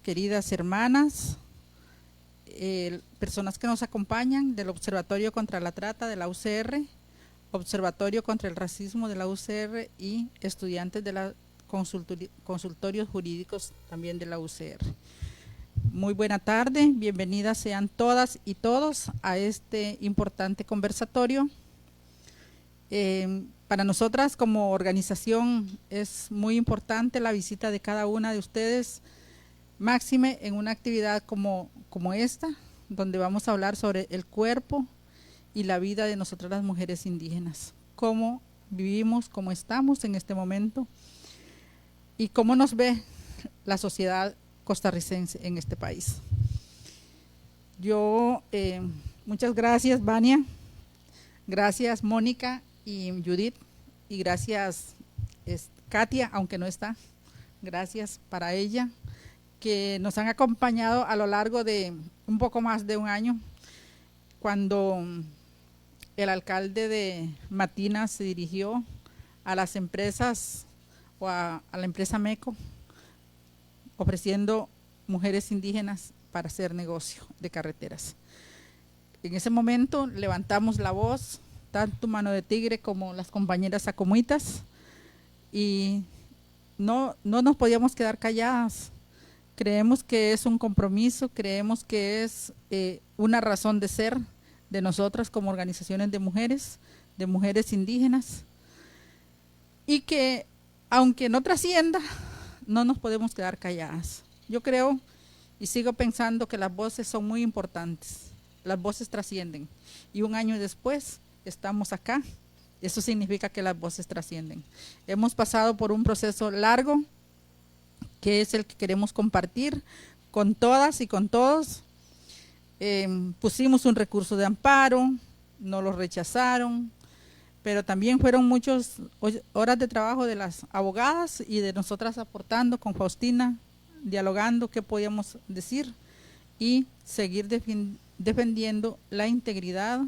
queridas hermanas, personas que nos acompañan del Observatorio contra la Trata de la UCR, Observatorio contra el Racismo de la UCR y estudiantes de los consultorios jurídicos también de la UCR. Muy buena tarde, bienvenidas sean todas y todos a este importante conversatorio. Para nosotras como organización es muy importante la visita de cada una de ustedes, máxime en una actividad como esta, donde vamos a hablar sobre el cuerpo y la vida de nosotras las mujeres indígenas, cómo vivimos, cómo estamos en este momento y cómo nos ve la sociedad costarricense en este país. Muchas gracias, Vania, gracias, Mónica y Judith, y gracias, Katia, aunque no está, gracias para ella, que nos han acompañado a lo largo de un poco más de un año, cuando el alcalde de Matina se dirigió a las empresas o a la empresa MECO, ofreciendo mujeres indígenas para hacer negocio de carreteras. En ese momento levantamos la voz, tanto Mano de Tigre como las compañeras acomuitas, y no nos podíamos quedar calladas. Creemos que es un compromiso, creemos que es una razón de ser de nosotras como organizaciones de mujeres indígenas, y que aunque no trascienda, no nos podemos quedar calladas. Yo creo y sigo pensando que las voces son muy importantes, las voces trascienden, y un año después estamos acá, eso significa que las voces trascienden. Hemos pasado por un proceso largo, que es el que queremos compartir con todas y con todos. Pusimos un recurso de amparo, no lo rechazaron, pero también fueron muchas horas de trabajo de las abogadas y de nosotras aportando con Faustina, dialogando qué podíamos decir y seguir defendiendo la integridad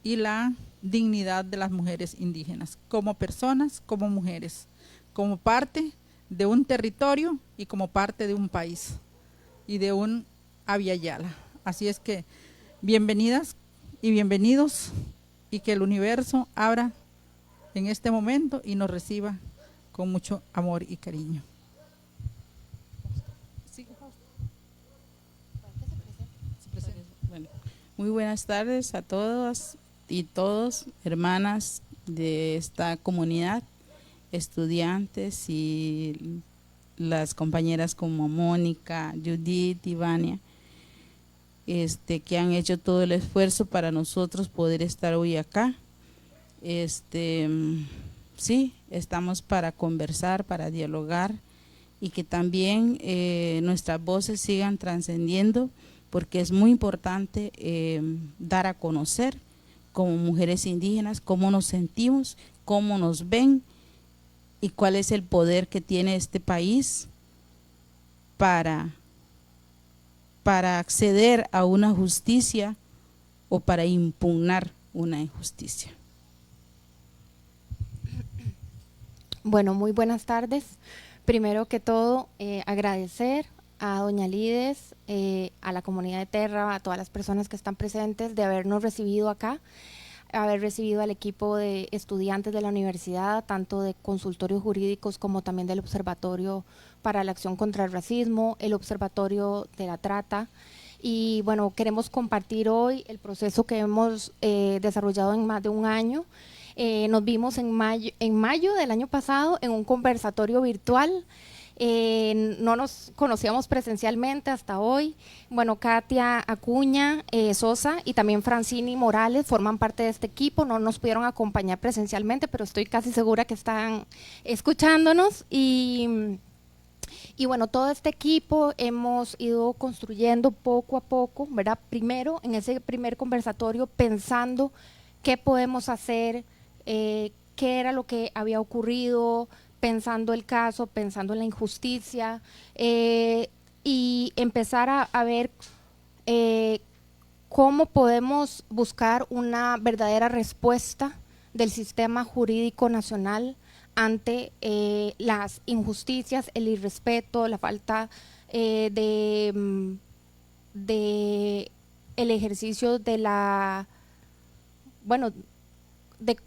y la dignidad de las mujeres indígenas, como personas, como mujeres, como parte de un territorio y como parte de un país y de un Abya Yala. Así es que bienvenidas y bienvenidos, y que el universo abra en este momento y nos reciba con mucho amor y cariño. Bueno, muy buenas tardes a todas y todos, hermanas de esta comunidad, estudiantes y las compañeras como Mónica, Judith y Vania, que han hecho todo el esfuerzo para nosotros poder estar hoy acá. Sí, estamos para conversar, para dialogar, y que también nuestras voces sigan trascendiendo, porque es muy importante dar a conocer como mujeres indígenas cómo nos sentimos, cómo nos ven y cuál es el poder que tiene este país para acceder a una justicia o para impugnar una injusticia. Bueno, muy buenas tardes. Primero que todo, agradecer a doña Lides, a la comunidad de Terra, a todas las personas que están presentes, de habernos recibido acá, haber recibido al equipo de estudiantes de la universidad, tanto de consultorios jurídicos como también del Observatorio para la Acción contra el Racismo, el Observatorio de la Trata. Y bueno, queremos compartir hoy el proceso que hemos desarrollado en más de un año. Nos vimos en mayo del año pasado en un conversatorio virtual. No nos conocíamos presencialmente hasta hoy. Bueno, Katia Acuña Sosa y también Francini Morales forman parte de este equipo. No nos pudieron acompañar presencialmente, pero estoy casi segura que están escuchándonos. Y bueno, todo este equipo hemos ido construyendo poco a poco, ¿verdad? Primero, en ese primer conversatorio, pensando qué podemos hacer, qué era lo que había ocurrido, pensando el caso, pensando en la injusticia, y empezar a ver cómo podemos buscar una verdadera respuesta del sistema jurídico nacional ante las injusticias, el irrespeto, la falta de el ejercicio de de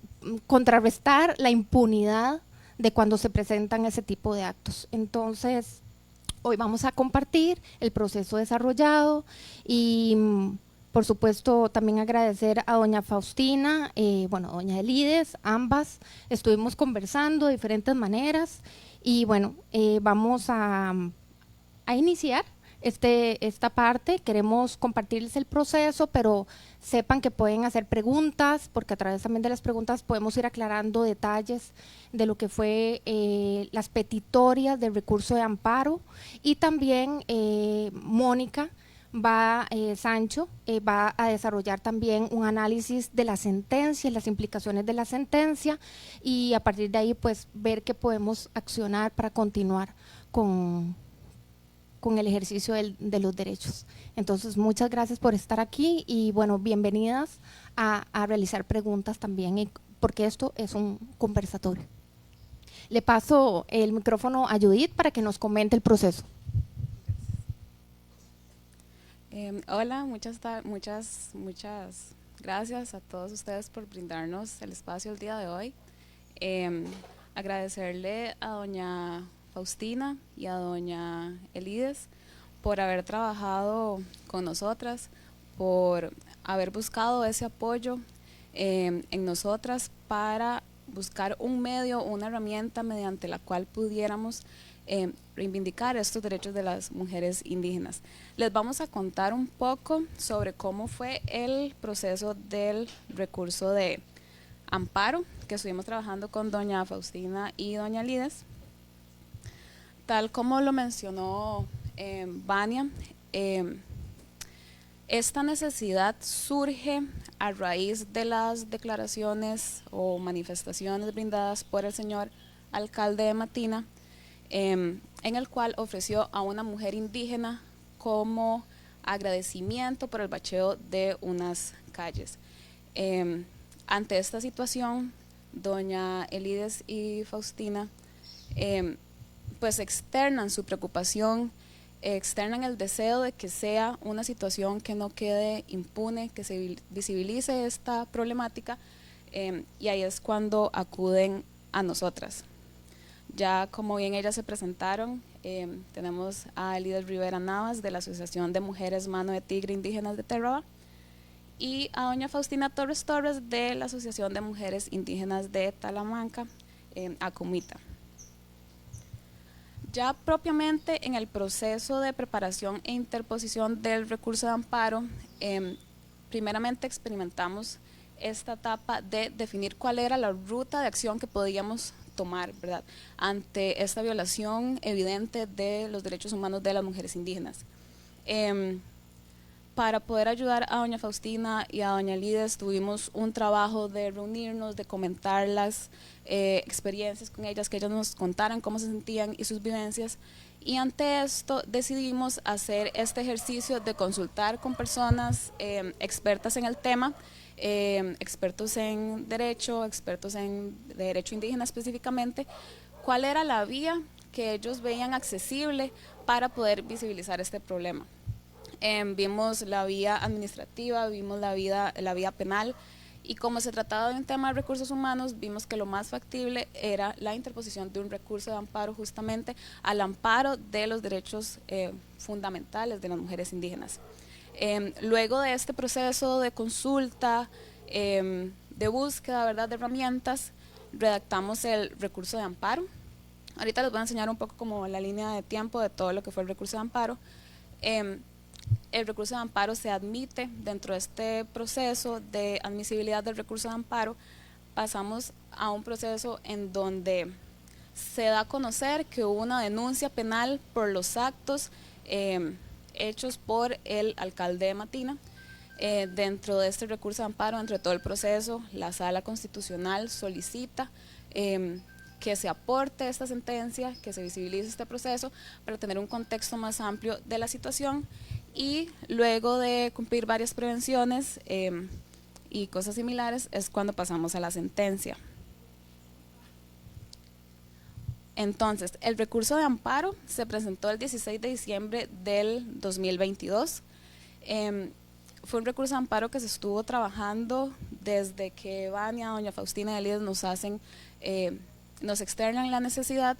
contrarrestar la impunidad de cuando se presentan ese tipo de actos. Entonces, hoy vamos a compartir el proceso desarrollado y, por supuesto, también agradecer a doña Faustina, doña Elides, ambas estuvimos conversando de diferentes maneras y vamos a iniciar esta parte. Queremos compartirles el proceso, pero sepan que pueden hacer preguntas, porque a través también de las preguntas podemos ir aclarando detalles de lo que fue las petitorias del recurso de amparo. Y también Mónica Sancho va a desarrollar también un análisis de la sentencia, las implicaciones de la sentencia, y a partir de ahí pues ver qué podemos accionar para continuar con el ejercicio de los derechos. Entonces, muchas gracias por estar aquí y bienvenidas a realizar preguntas también, porque esto es un conversatorio. Le paso el micrófono a Judith para que nos comente el proceso. Hola, muchas gracias a todos ustedes por brindarnos el espacio el día de hoy. Agradecerle a doña Faustina y a doña Elides por haber trabajado con nosotras, por haber buscado ese apoyo en nosotras para buscar un medio, una herramienta mediante la cual pudiéramos reivindicar estos derechos de las mujeres indígenas. Les vamos a contar un poco sobre cómo fue el proceso del recurso de amparo que estuvimos trabajando con doña Faustina y doña Elides. Tal como lo mencionó Vania, esta necesidad surge a raíz de las declaraciones o manifestaciones brindadas por el señor alcalde de Matina, en el cual ofreció a una mujer indígena como agradecimiento por el bacheo de unas calles. Ante esta situación, doña Elides y Faustina pues externan su preocupación, externan el deseo de que sea una situación que no quede impune, que se visibilice esta problemática, y ahí es cuando acuden a nosotras. Ya como bien ellas se presentaron, tenemos a Elides Rivera Navas de la Asociación de Mujeres Mano de Tigre Indígenas de Terroa y a doña Faustina Torres Torres de la Asociación de Mujeres Indígenas de Talamanca, Acomita. Ya propiamente en el proceso de preparación e interposición del recurso de amparo, primeramente experimentamos esta etapa de definir cuál era la ruta de acción que podíamos tomar, ¿verdad?, ante esta violación evidente de los derechos humanos de las mujeres indígenas. Para poder ayudar a doña Faustina y a doña Elides tuvimos un trabajo de reunirnos, de comentar las experiencias con ellas, que ellas nos contaran cómo se sentían y sus vivencias, y ante esto decidimos hacer este ejercicio de consultar con personas expertas en el tema, expertos en derecho, expertos en derecho indígena específicamente, cuál era la vía que ellos veían accesible para poder visibilizar este problema. Vimos la vía administrativa, vimos la vía penal, y como se trataba de un tema de recursos humanos, vimos que lo más factible era la interposición de un recurso de amparo justamente al amparo de los derechos fundamentales de las mujeres indígenas. Luego de este proceso de consulta, de búsqueda, ¿verdad?, de herramientas, redactamos el recurso de amparo. Ahorita les voy a enseñar un poco como la línea de tiempo de todo lo que fue el recurso de amparo. El recurso de amparo se admite dentro de este proceso de admisibilidad del recurso de amparo. Pasamos a un proceso en donde se da a conocer que hubo una denuncia penal por los actos hechos por el alcalde de Matina. Dentro de este recurso de amparo, dentro de todo el proceso, la Sala Constitucional solicita que se aporte esta sentencia, que se visibilice este proceso para tener un contexto más amplio de la situación, y luego de cumplir varias prevenciones y cosas similares es cuando pasamos a la sentencia. Entonces, el recurso de amparo se presentó el 16 de diciembre del 2022. Fue un recurso de amparo que se estuvo trabajando desde que Vania, doña Faustina y Elides nos externan la necesidad.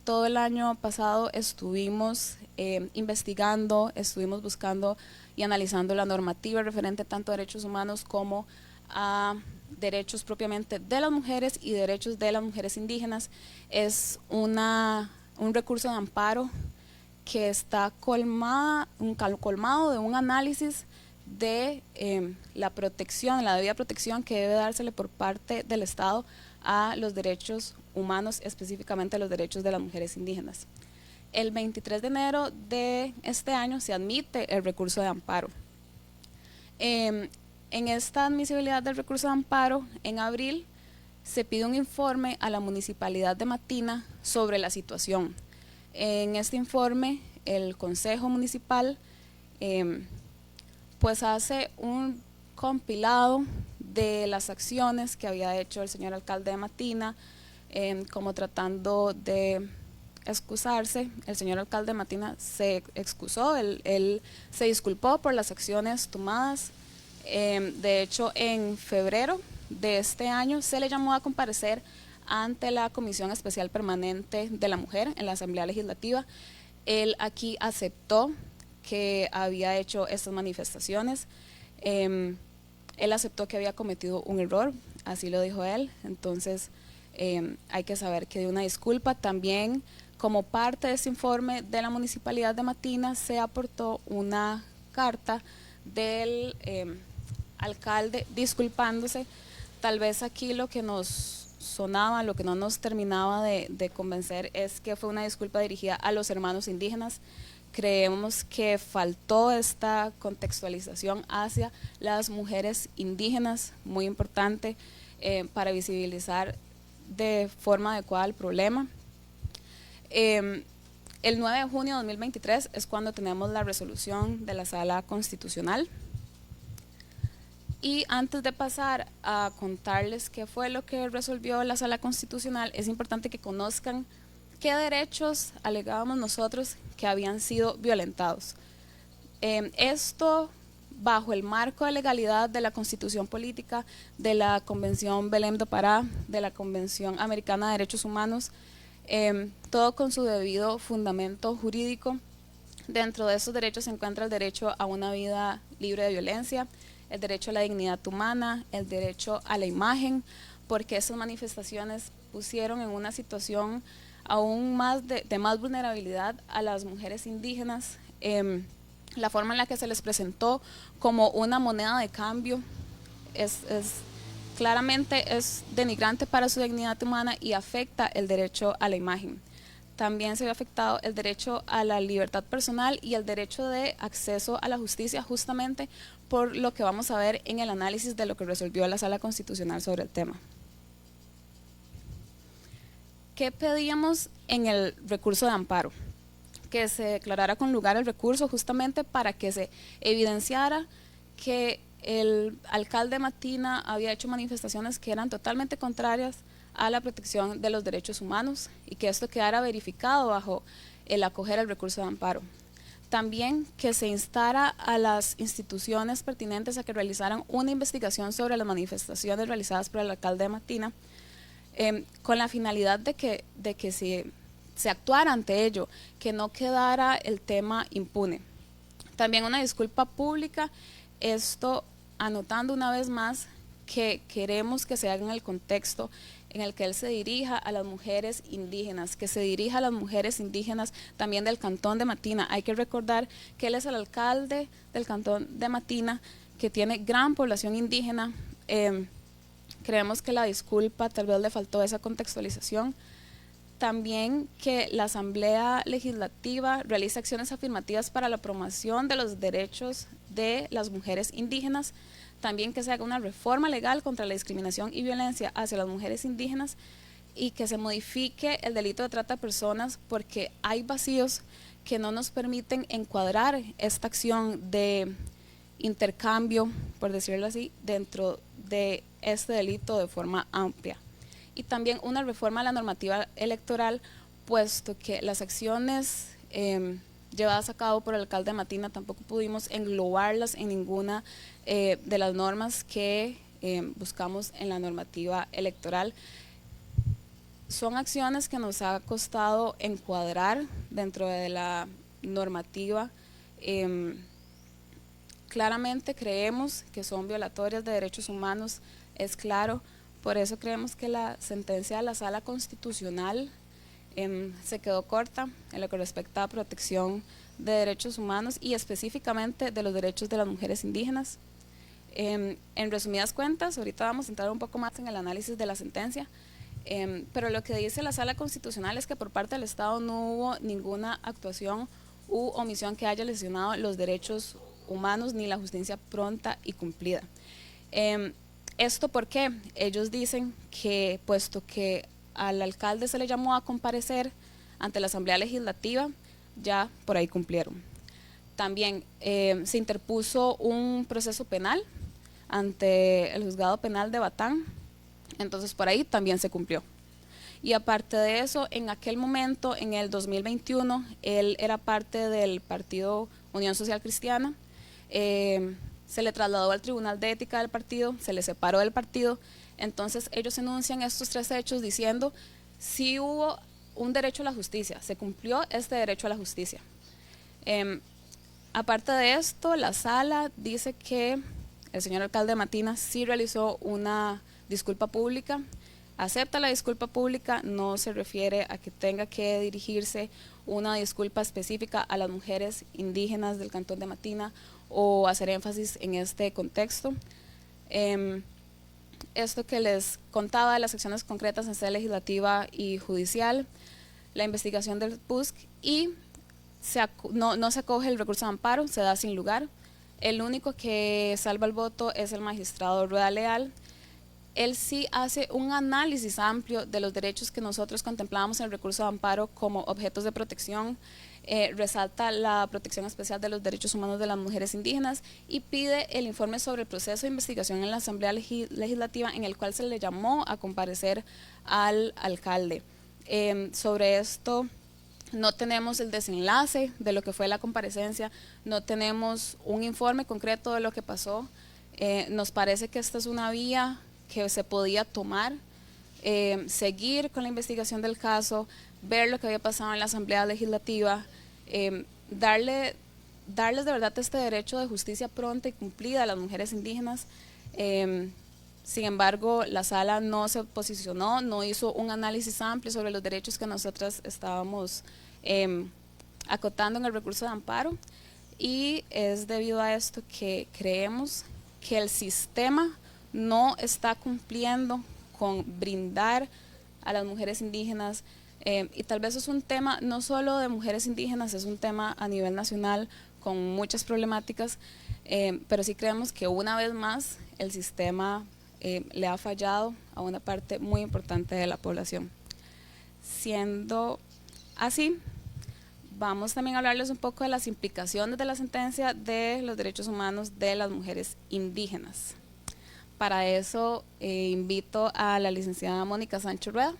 Todo el año pasado estuvimos investigando, estuvimos buscando y analizando la normativa referente tanto a derechos humanos como a derechos propiamente de las mujeres y derechos de las mujeres indígenas. Es un recurso de amparo que está colmado de un análisis de la protección, la debida protección que debe dársele por parte del Estado a los derechos humanos, específicamente a los derechos de las mujeres indígenas. El 23 de enero de este año se admite el recurso de amparo. En esta admisibilidad del recurso de amparo, en abril, se pide un informe a la Municipalidad de Matina sobre la situación. En este informe, el Consejo Municipal pues hace un compilado de las acciones que había hecho el señor alcalde de Matina, como tratando de excusarse. El señor alcalde de Matina se excusó, él se disculpó por las acciones tomadas. De hecho, en febrero de este año se le llamó a comparecer ante la Comisión Especial Permanente de la Mujer en la Asamblea Legislativa. Él aquí aceptó que había hecho estas manifestaciones. Él aceptó que había cometido un error, así lo dijo él. Entonces hay que saber que dio una disculpa. También, como parte de ese informe de la Municipalidad de Matina, se aportó una carta del alcalde disculpándose. Tal vez aquí lo que nos sonaba, lo que no nos terminaba de convencer es que fue una disculpa dirigida a los hermanos indígenas. Creemos que faltó esta contextualización hacia las mujeres indígenas, muy importante para visibilizar de forma adecuada el problema. El 9 de junio de 2023 es cuando tenemos la resolución de la Sala Constitucional. Y antes de pasar a contarles qué fue lo que resolvió la Sala Constitucional, es importante que conozcan qué derechos alegábamos nosotros que habían sido violentados. Esto bajo el marco de legalidad de la Constitución Política, de la Convención Belém do Pará, de la Convención Americana de Derechos Humanos, todo con su debido fundamento jurídico. Dentro de esos derechos se encuentra el derecho a una vida libre de violencia, el derecho a la dignidad humana, el derecho a la imagen, porque esas manifestaciones pusieron en una situación aún más de más vulnerabilidad a las mujeres indígenas. La forma en la que se les presentó como una moneda de cambio claramente es denigrante para su dignidad humana y afecta el derecho a la imagen. También se ve afectado el derecho a la libertad personal y el derecho de acceso a la justicia, justamente por lo que vamos a ver en el análisis de lo que resolvió la Sala Constitucional sobre el tema. ¿Qué pedíamos en el recurso de amparo? Que se declarara con lugar el recurso justamente para que se evidenciara que el alcalde Matina había hecho manifestaciones que eran totalmente contrarias a la protección de los derechos humanos y que esto quedara verificado bajo el acoger el recurso de amparo. También que se instara a las instituciones pertinentes a que realizaran una investigación sobre las manifestaciones realizadas por el alcalde de Matina, con la finalidad de que se actuara ante ello, que no quedara el tema impune. También una disculpa pública, esto anotando una vez más que queremos que se haga en el contexto en el que él se dirija a las mujeres indígenas, que se dirija a las mujeres indígenas también del cantón de Matina. Hay que recordar que él es el alcalde del cantón de Matina, que tiene gran población indígena. Creemos que la disculpa tal vez le faltó esa contextualización. También que la Asamblea Legislativa realice acciones afirmativas para la promoción de los derechos de las mujeres indígenas. También que se haga una reforma legal contra la discriminación y violencia hacia las mujeres indígenas y que se modifique el delito de trata de personas, porque hay vacíos que no nos permiten encuadrar esta acción de intercambio, por decirlo así, dentro de este delito de forma amplia. Y también una reforma a la normativa electoral, puesto que las acciones llevadas a cabo por el alcalde de Matina tampoco pudimos englobarlas en ninguna de las normas que buscamos en la normativa electoral. Son acciones que nos ha costado encuadrar dentro de la normativa. Claramente creemos que son violatorias de derechos humanos, es claro, por eso creemos que la sentencia de la Sala Constitucional se quedó corta en lo que respecta a protección de derechos humanos y específicamente de los derechos de las mujeres indígenas. En resumidas cuentas, ahorita vamos a entrar un poco más en el análisis de la sentencia, pero lo que dice la Sala Constitucional es que por parte del Estado no hubo ninguna actuación u omisión que haya lesionado los derechos humanos ni la justicia pronta y cumplida. ¿Esto por qué? Ellos dicen que puesto que al alcalde se le llamó a comparecer ante la Asamblea Legislativa, ya por ahí cumplieron. También se interpuso un proceso penal ante el juzgado penal de Batán, entonces por ahí también se cumplió. Y aparte de eso, en aquel momento, en el 2021, él era parte del partido Unión Social Cristiana, se le trasladó al Tribunal de Ética del partido, se le separó del partido, entonces ellos enuncian estos 3 hechos diciendo si hubo un derecho a la justicia, se cumplió este derecho a la justicia. Aparte de esto, la sala dice que el señor alcalde de Matina sí realizó una disculpa pública, acepta la disculpa pública, no se refiere a que tenga que dirigirse una disculpa específica a las mujeres indígenas del cantón de Matina o hacer énfasis en este contexto. Esto que les contaba de las acciones concretas en sede legislativa y judicial, la investigación del PUSC y no se acoge el recurso de amparo, se da sin lugar. El único que salva el voto es el magistrado Rueda Leal. Él sí hace un análisis amplio de los derechos que nosotros contemplamos en el recurso de amparo como objetos de protección, resalta la protección especial de los derechos humanos de las mujeres indígenas y pide el informe sobre el proceso de investigación en la Asamblea Legislativa en el cual se le llamó a comparecer al alcalde. Sobre esto no tenemos el desenlace de lo que fue la comparecencia, no tenemos un informe concreto de lo que pasó. Nos parece que esta es una vía que se podía tomar, seguir con la investigación del caso, ver lo que había pasado en la Asamblea Legislativa, darles de verdad este derecho de justicia pronta y cumplida a las mujeres indígenas. Sin embargo, la sala no se posicionó, no hizo un análisis amplio sobre los derechos que nosotras estábamos acotando en el recurso de amparo, y es debido a esto que creemos que el sistema no está cumpliendo con brindar a las mujeres indígenas, y tal vez es un tema no solo de mujeres indígenas, es un tema a nivel nacional con muchas problemáticas, pero sí creemos que una vez más el sistema le ha fallado a una parte muy importante de la población. Siendo así, vamos también a hablarles un poco de las implicaciones de la sentencia de los derechos humanos de las mujeres indígenas. Para eso invito a la licenciada Mónica Sánchez Rueda.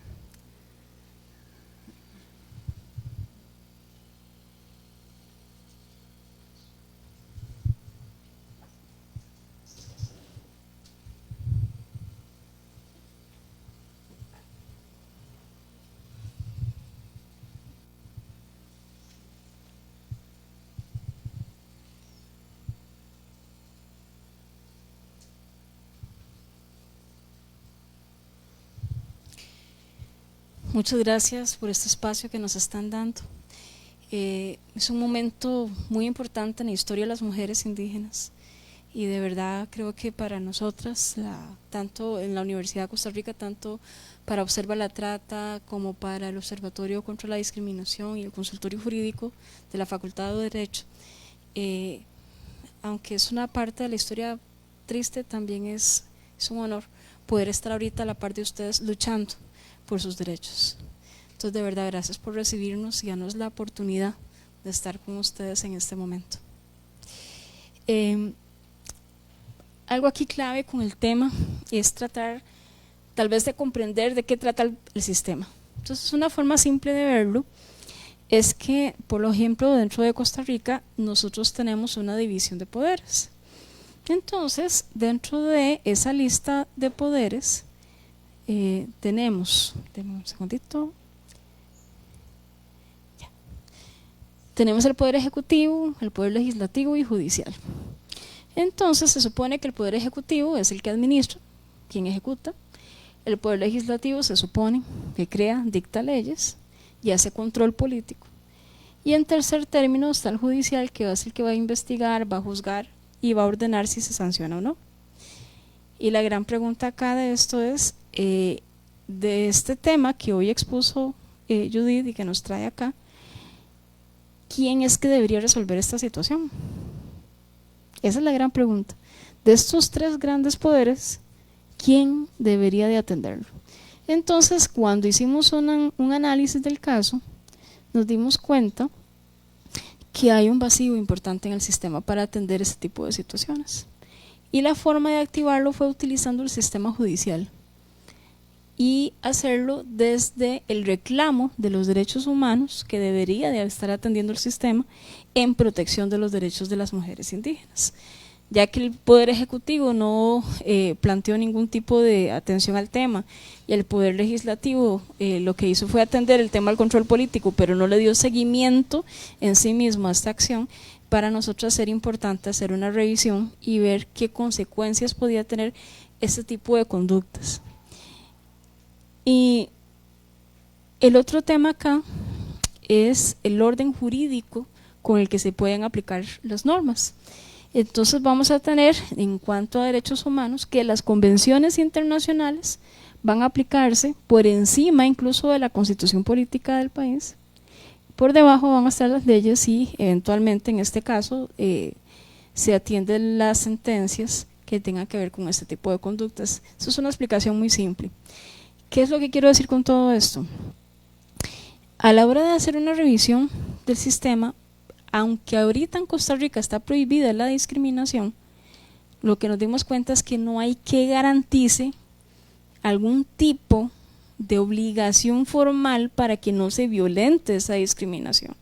Muchas gracias por este espacio que nos están dando. Es un momento muy importante en la historia de las mujeres indígenas y de verdad creo que para nosotras, tanto en la Universidad de Costa Rica, tanto para Observa la Trata como para el Observatorio contra la Discriminación y el Consultorio Jurídico de la Facultad de Derecho, aunque es una parte de la historia triste, también es un honor poder estar ahorita a la par de ustedes luchando por sus derechos. Entonces, de verdad, gracias por recibirnos y darnos la oportunidad de estar con ustedes en este momento. Algo aquí clave con el tema es tratar tal vez de comprender de qué trata el sistema, Entonces, una forma simple de verlo es que, por ejemplo, dentro de Costa Rica, nosotros tenemos una división de poderes. Entonces, dentro de esa lista de poderes, tenemos, denme un segundito, ya. Tenemos el poder ejecutivo, el poder legislativo y judicial. Entonces, se supone que el poder ejecutivo es el que administra, quien ejecuta. El poder legislativo se supone que crea, dicta leyes y hace control político. Y en tercer término está el judicial, que va a ser el que va a investigar, va a juzgar y va a ordenar si se sanciona o no. Y la gran pregunta acá de esto es, de este tema que hoy expuso Judith y que nos trae acá, ¿quién es que debería resolver esta situación? Esa es la gran pregunta. De estos tres grandes poderes, ¿quién debería de atenderlo? Entonces, cuando hicimos un análisis del caso, nos dimos cuenta que hay un vacío importante en el sistema para atender este tipo de situaciones. Y la forma de activarlo fue utilizando el sistema judicial y hacerlo desde el reclamo de los derechos humanos que debería de estar atendiendo el sistema en protección de los derechos de las mujeres indígenas, ya que el Poder Ejecutivo no planteó ningún tipo de atención al tema y el Poder Legislativo lo que hizo fue atender el tema del control político, pero no le dio seguimiento en sí mismo a esta acción. Para nosotros era importante hacer una revisión y ver qué consecuencias podía tener este tipo de conductas. Y el otro tema acá es el orden jurídico con el que se pueden aplicar las normas. Entonces vamos a tener, en cuanto a derechos humanos, que las convenciones internacionales van a aplicarse por encima incluso de la constitución política del país. Por debajo van a estar las leyes y eventualmente en este caso se atienden las sentencias que tengan que ver con este tipo de conductas. Eso es una explicación muy simple. ¿Qué es lo que quiero decir con todo esto? A la hora de hacer una revisión del sistema, aunque ahorita en Costa Rica está prohibida la discriminación, lo que nos dimos cuenta es que no hay que garantice algún tipo de obligación formal para que no se violente esa discriminación.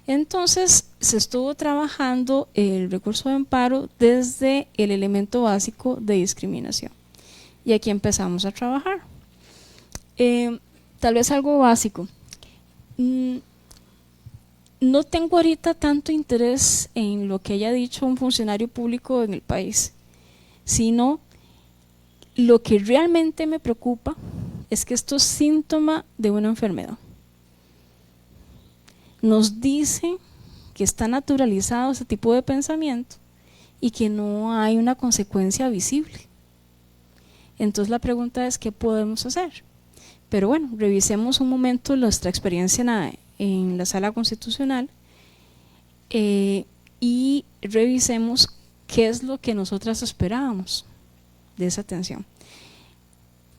Entonces se estuvo trabajando el recurso de amparo desde el elemento básico de discriminación y aquí empezamos a trabajar. Tal vez algo básico. No tengo ahorita tanto interés en lo que haya dicho un funcionario público en el país, sino lo que realmente me preocupa es que esto es síntoma de una enfermedad. Nos dice que está naturalizado ese tipo de pensamiento y que no hay una consecuencia visible. Entonces la pregunta es, ¿qué podemos hacer? Pero bueno, revisemos un momento nuestra experiencia en la Sala Constitucional y revisemos qué es lo que nosotras esperábamos de esa atención.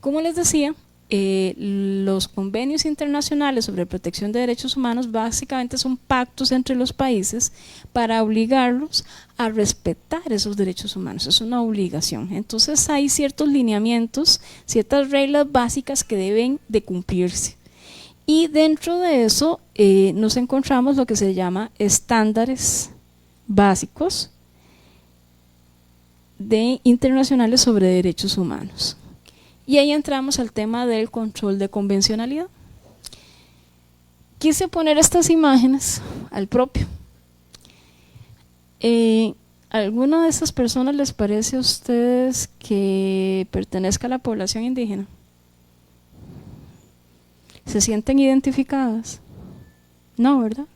Como les decía, los convenios internacionales sobre protección de derechos humanos básicamente son pactos entre los países para obligarlos a respetar esos derechos humanos, es una obligación. Entonces hay ciertos lineamientos, ciertas reglas básicas que deben de cumplirse. Y dentro de eso nos encontramos lo que se llama estándares básicos internacionales sobre derechos humanos. Y ahí entramos al tema del control de convencionalidad. Quise poner estas imágenes al propio. ¿Alguna de estas personas les parece a ustedes que pertenezca a la población indígena? ¿Se sienten identificadas? No, ¿verdad?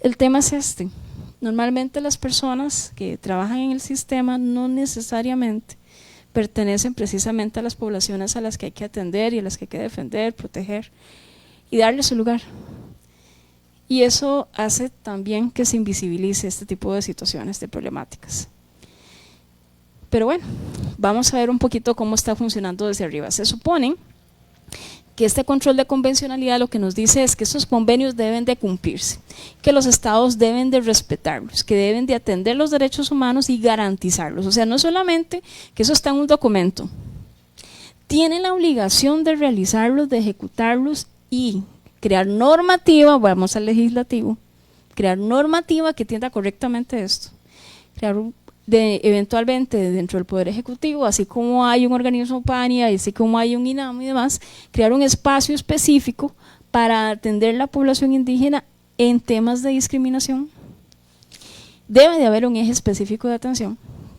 El tema es este. Normalmente las personas que trabajan en el sistema no necesariamente pertenecen precisamente a las poblaciones a las que hay que atender y a las que hay que defender, proteger y darle su lugar. Y eso hace también que se invisibilice este tipo de situaciones, de problemáticas. Pero bueno, vamos a ver un poquito cómo está funcionando desde arriba. Se supone que este control de convencionalidad lo que nos dice es que esos convenios deben de cumplirse, que los estados deben de respetarlos, que deben de atender los derechos humanos y garantizarlos. O sea, no solamente que eso está en un documento, tienen la obligación de realizarlos, de ejecutarlos y crear normativa, vamos al legislativo, crear normativa que atienda correctamente esto, crear eventualmente dentro del Poder Ejecutivo, así como hay un organismo PANI, así como hay un INAMO y demás, crear un espacio específico para atender la población indígena en temas de discriminación. Debe de haber un eje específico de atención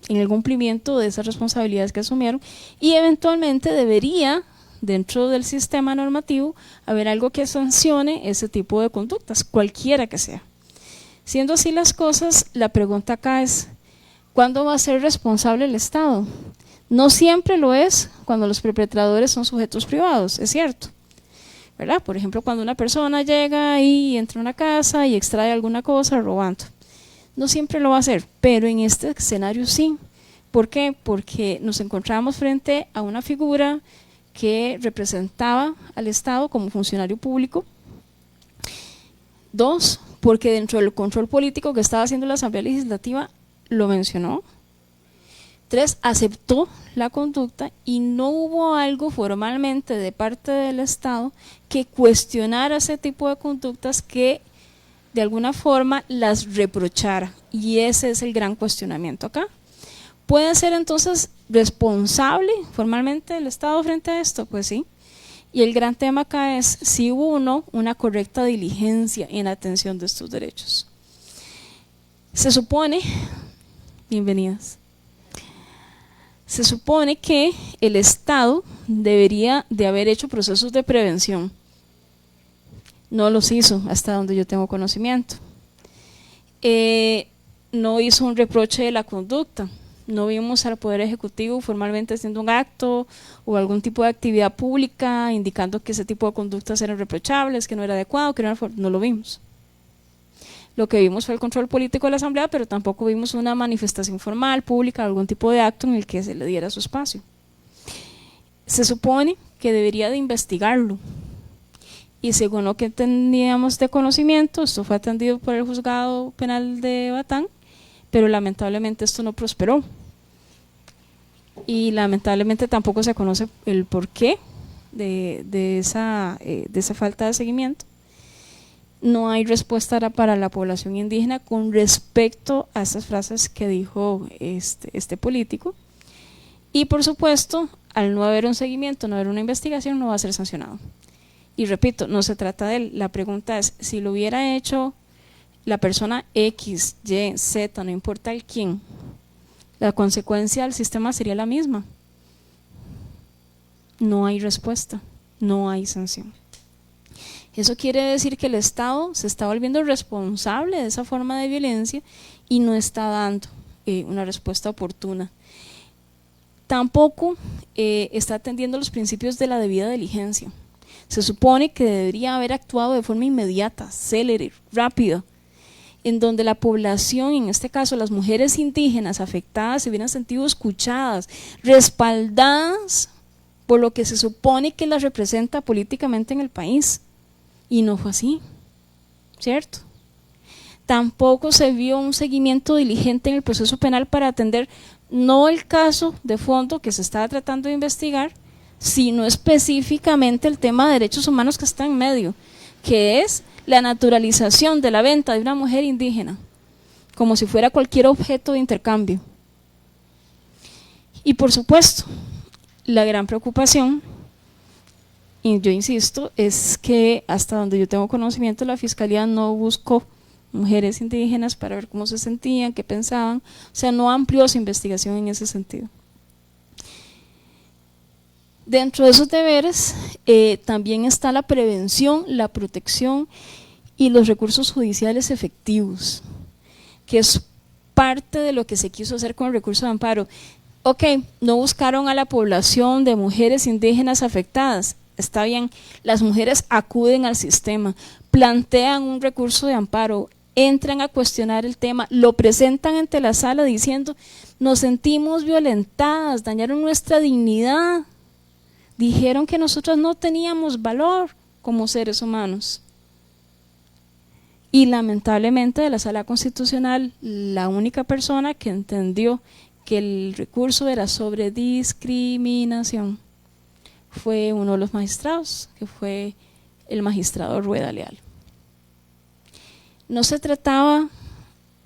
en el cumplimiento de esas responsabilidades que asumieron y eventualmente debería, dentro del sistema normativo, haber algo que sancione ese tipo de conductas, cualquiera que sea. Siendo así las cosas, la pregunta acá es, ¿cuándo va a ser responsable el Estado? No siempre lo es cuando los perpetradores son sujetos privados, es cierto, ¿verdad? Por ejemplo, cuando una persona llega y entra a una casa y extrae alguna cosa robando. No siempre lo va a hacer, pero en este escenario sí. ¿Por qué? Porque nos encontramos frente a una figura que representaba al Estado como funcionario público. 2, porque dentro del control político que estaba haciendo la Asamblea Legislativa lo mencionó. 3, aceptó la conducta y no hubo algo formalmente de parte del Estado que cuestionara ese tipo de conductas, que de alguna forma las reprochara, y ese es el gran cuestionamiento acá. ¿Puede ser entonces responsable formalmente el Estado frente a esto? Pues sí, y el gran tema acá es si hubo o no una correcta diligencia en la atención de estos derechos. Se supone, bienvenidas, se supone que el Estado debería de haber hecho procesos de prevención. No los hizo hasta donde yo tengo conocimiento. No hizo un reproche de la conducta. No vimos al Poder Ejecutivo formalmente haciendo un acto o algún tipo de actividad pública indicando que ese tipo de conductas eran reprochables, que no era adecuado, que no lo vimos. Lo que vimos fue el control político de la Asamblea, pero tampoco vimos una manifestación formal, pública, algún tipo de acto en el que se le diera su espacio. Se supone que debería de investigarlo. Y según lo que teníamos de conocimiento, esto fue atendido por el juzgado penal de Batán, pero lamentablemente esto no prosperó. Y lamentablemente tampoco se conoce el porqué de esa falta de seguimiento. No hay respuesta para la población indígena con respecto a estas frases que dijo este político. Y por supuesto, al no haber un seguimiento, no haber una investigación, no va a ser sancionado. Y repito, no se trata de él, la pregunta es, si lo hubiera hecho la persona X, Y, Z, no importa el quién, la consecuencia del sistema sería la misma. No hay respuesta, no hay sanción. Eso quiere decir que el Estado se está volviendo responsable de esa forma de violencia y no está dando una respuesta oportuna. Tampoco está atendiendo los principios de la debida diligencia. Se supone que debería haber actuado de forma inmediata, célere, rápida, en donde la población, en este caso las mujeres indígenas afectadas, se hubieran sentido escuchadas, respaldadas por lo que se supone que las representa políticamente en el país. Y no fue así, ¿cierto? Tampoco se vio un seguimiento diligente en el proceso penal para atender no el caso de fondo que se estaba tratando de investigar, sino específicamente el tema de derechos humanos que está en medio, que es la naturalización de la venta de una mujer indígena, como si fuera cualquier objeto de intercambio. Y por supuesto, la gran preocupación, y yo insisto, es que hasta donde yo tengo conocimiento, la Fiscalía no buscó mujeres indígenas para ver cómo se sentían, qué pensaban, o sea, no amplió su investigación en ese sentido. Dentro de esos deberes también está la prevención, la protección y los recursos judiciales efectivos, que es parte de lo que se quiso hacer con el recurso de amparo. Ok, no buscaron a la población de mujeres indígenas afectadas, está bien, las mujeres acuden al sistema, plantean un recurso de amparo, entran a cuestionar el tema, lo presentan ante la sala diciendo, nos sentimos violentadas, dañaron nuestra dignidad, dijeron que nosotros no teníamos valor como seres humanos. Y lamentablemente de la Sala Constitucional, la única persona que entendió que el recurso era sobre discriminación, fue uno de los magistrados, que fue el magistrado Rueda Leal. No se trataba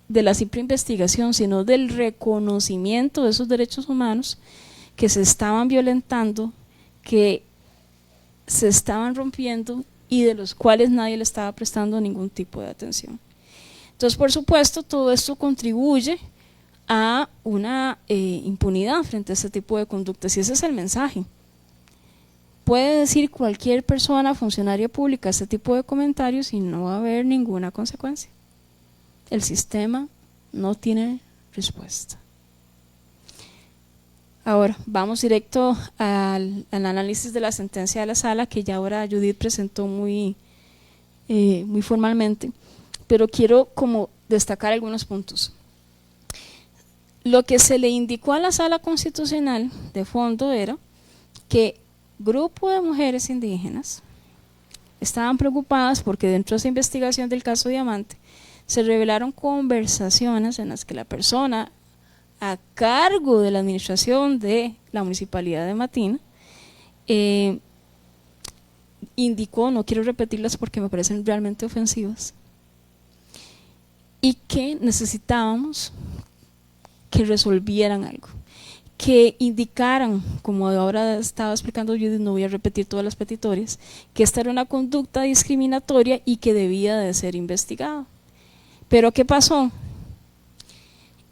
de la simple investigación, sino del reconocimiento de esos derechos humanos que se estaban violentando, que se estaban rompiendo y de los cuales nadie le estaba prestando ningún tipo de atención. Entonces, por supuesto, todo esto contribuye a una impunidad frente a este tipo de conductas, y ese es el mensaje. Puede decir cualquier persona, funcionaria pública, este tipo de comentarios y no va a haber ninguna consecuencia. El sistema no tiene respuesta. Ahora, vamos directo al análisis de la sentencia de la sala, que ya ahora Judith presentó muy formalmente, pero quiero como destacar algunos puntos. Lo que se le indicó a la sala constitucional de fondo era que grupo de mujeres indígenas estaban preocupadas porque dentro de esa investigación del caso Diamante se revelaron conversaciones en las que la persona a cargo de la administración de la municipalidad de Matina indicó, no quiero repetirlas porque me parecen realmente ofensivas, y que necesitábamos que resolvieran algo, que indicaran, como ahora estaba explicando Judith, no voy a repetir todas las petitorias, que esta era una conducta discriminatoria y que debía de ser investigada. Pero ¿qué pasó?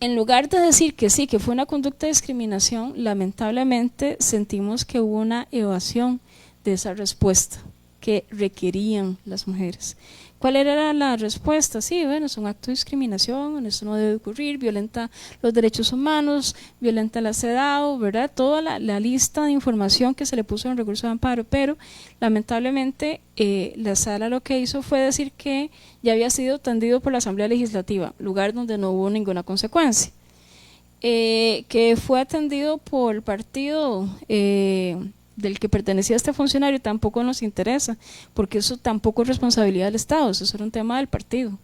En lugar de decir que sí, que fue una conducta de discriminación, lamentablemente sentimos que hubo una evasión de esa respuesta que requerían las mujeres. ¿Cuál era la respuesta? Sí, bueno, es un acto de discriminación, eso no debe ocurrir, violenta los derechos humanos, violenta la CEDAW, ¿verdad? Toda la lista de información que se le puso en el recurso de amparo, pero lamentablemente la sala lo que hizo fue decir que ya había sido atendido por la Asamblea Legislativa, lugar donde no hubo ninguna consecuencia. Que fue atendido por el partido del que pertenecía a este funcionario tampoco nos interesa, porque eso tampoco es responsabilidad del Estado, eso era un tema del partido.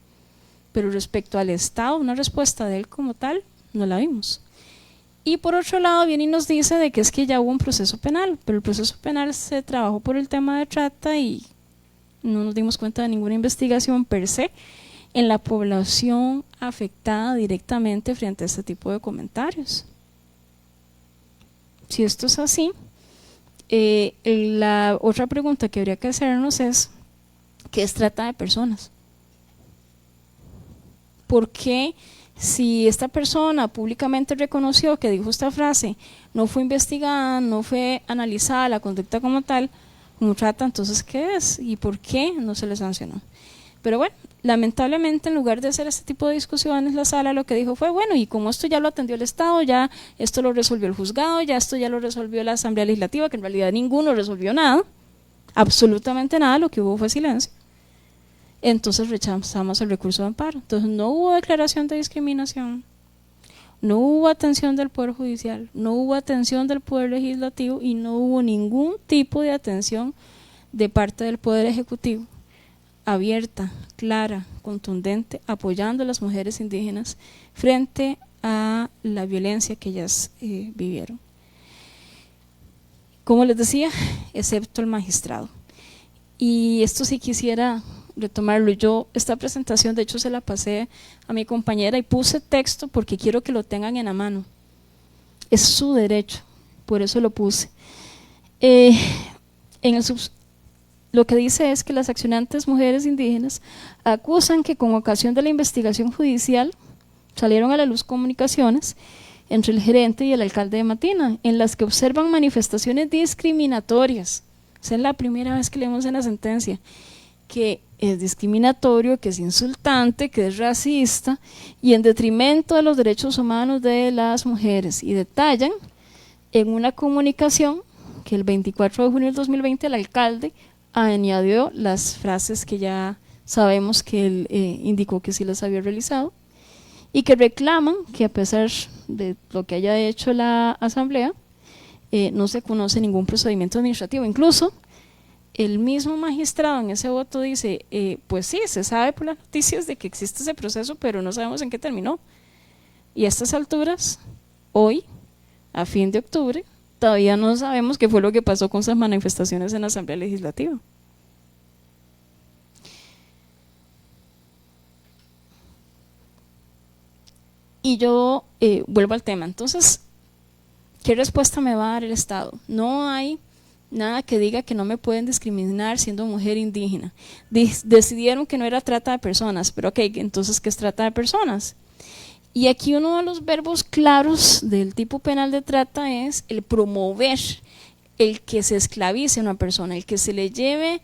Pero respecto al Estado, una respuesta de él como tal, no la vimos. Y por otro lado viene y nos dice de que es que ya hubo un proceso penal, pero el proceso penal se trabajó por el tema de trata y no nos dimos cuenta de ninguna investigación per se en la población afectada directamente frente a este tipo de comentarios. Si esto es así, la otra pregunta que habría que hacernos es ¿qué es trata de personas? ¿Por qué si esta persona públicamente reconoció que dijo esta frase, no fue investigada, no fue analizada la conducta como tal, como trata, entonces ¿qué es? ¿Y por qué no se le sancionó? Pero bueno, lamentablemente en lugar de hacer este tipo de discusiones, la sala lo que dijo fue, bueno, y como esto ya lo atendió el Estado, ya esto lo resolvió el juzgado, ya esto ya lo resolvió la Asamblea Legislativa, que en realidad ninguno resolvió nada, absolutamente nada, lo que hubo fue silencio. Entonces rechazamos el recurso de amparo. Entonces no hubo declaración de discriminación, no hubo atención del Poder Judicial, no hubo atención del Poder Legislativo y no hubo ningún tipo de atención de parte del Poder Ejecutivo abierta, clara, contundente, apoyando a las mujeres indígenas frente a la violencia que ellas vivieron. Como les decía, excepto el magistrado. Y esto sí quisiera retomarlo. Yo esta presentación de hecho se la pasé a mi compañera y puse texto porque quiero que lo tengan en la mano. Es su derecho, por eso lo puse. Lo que dice es que las accionantes mujeres indígenas acusan que con ocasión de la investigación judicial salieron a la luz comunicaciones entre el gerente y el alcalde de Matina, en las que observan manifestaciones discriminatorias. Esa es la primera vez que leemos en la sentencia, que es discriminatorio, que es insultante, que es racista y en detrimento de los derechos humanos de las mujeres. Y detallan en una comunicación que el 24 de junio del 2020 el alcalde añadió las frases que ya sabemos que él indicó que sí las había realizado y que reclaman que a pesar de lo que haya hecho la asamblea no se conoce ningún procedimiento administrativo. Incluso el mismo magistrado en ese voto dice pues sí, se sabe por las noticias de que existe ese proceso, pero no sabemos en qué terminó. Y a estas alturas, hoy, a fin de octubre, todavía no sabemos qué fue lo que pasó con esas manifestaciones en la Asamblea Legislativa. Y yo vuelvo al tema. Entonces, ¿qué respuesta me va a dar el Estado? No hay nada que diga que no me pueden discriminar siendo mujer indígena. Decidieron que no era trata de personas, pero ok, entonces, ¿qué es trata de personas? Y aquí uno de los verbos claros del tipo penal de trata es el promover, el que se esclavice a una persona, el que se le lleve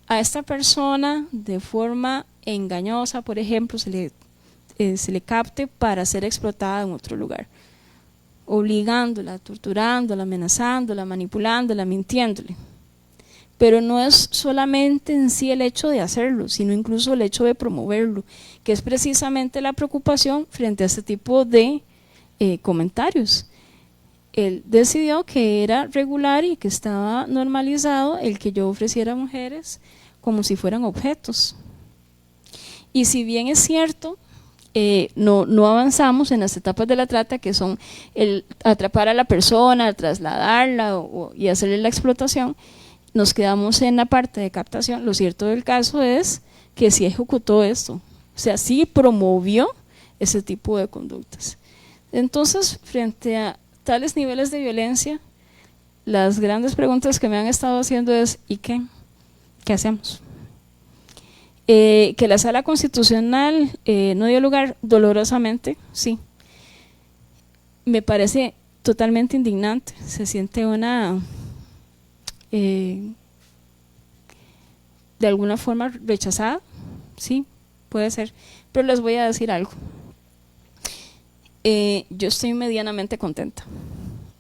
a esta persona de forma engañosa, por ejemplo, se le capte para ser explotada en otro lugar, obligándola, torturándola, amenazándola, manipulándola, mintiéndole. Pero no es solamente en sí el hecho de hacerlo, sino incluso el hecho de promoverlo, que es precisamente la preocupación frente a este tipo de comentarios. Él decidió que era regular y que estaba normalizado el que yo ofreciera a mujeres como si fueran objetos. Y si bien es cierto, no avanzamos en las etapas de la trata, que son el atrapar a la persona, trasladarla y hacerle la explotación, nos quedamos en la parte de captación. Lo cierto del caso es que sí ejecutó esto, o sea, sí promovió ese tipo de conductas. Entonces, frente a tales niveles de violencia, las grandes preguntas que me han estado haciendo es ¿y qué? ¿Qué hacemos? Que la Sala Constitucional no dio lugar, dolorosamente, sí. Me parece totalmente indignante, se siente una, de alguna forma rechazada, sí, puede ser, pero les voy a decir algo. Yo estoy medianamente contenta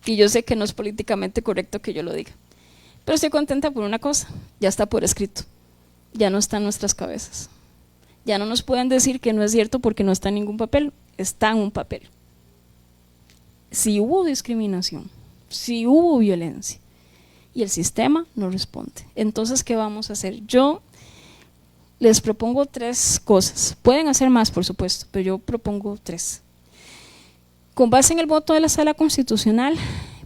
y yo sé que no es políticamente correcto que yo lo diga, pero estoy contenta por una cosa, ya está por escrito. Ya no está en nuestras cabezas. Ya no nos pueden decir que no es cierto porque no está en ningún papel, está en un papel. Si hubo discriminación, si hubo violencia y el sistema no responde, entonces ¿qué vamos a hacer? Yo les propongo 3 cosas. Pueden hacer más, por supuesto, pero yo propongo 3. Con base en el voto de la Sala Constitucional,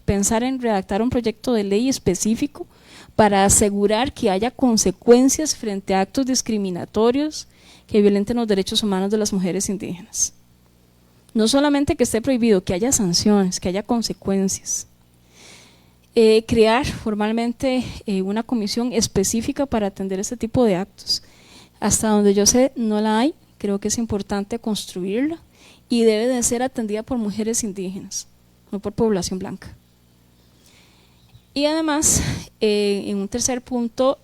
pensar en redactar un proyecto de ley específico para asegurar que haya consecuencias frente a actos discriminatorios que violenten los derechos humanos de las mujeres indígenas. No solamente que esté prohibido, que haya sanciones, que haya consecuencias. Crear formalmente una comisión específica para atender este tipo de actos. Hasta donde yo sé no la hay, creo que es importante construirla y debe de ser atendida por mujeres indígenas, no por población blanca. Y además, en un tercer punto,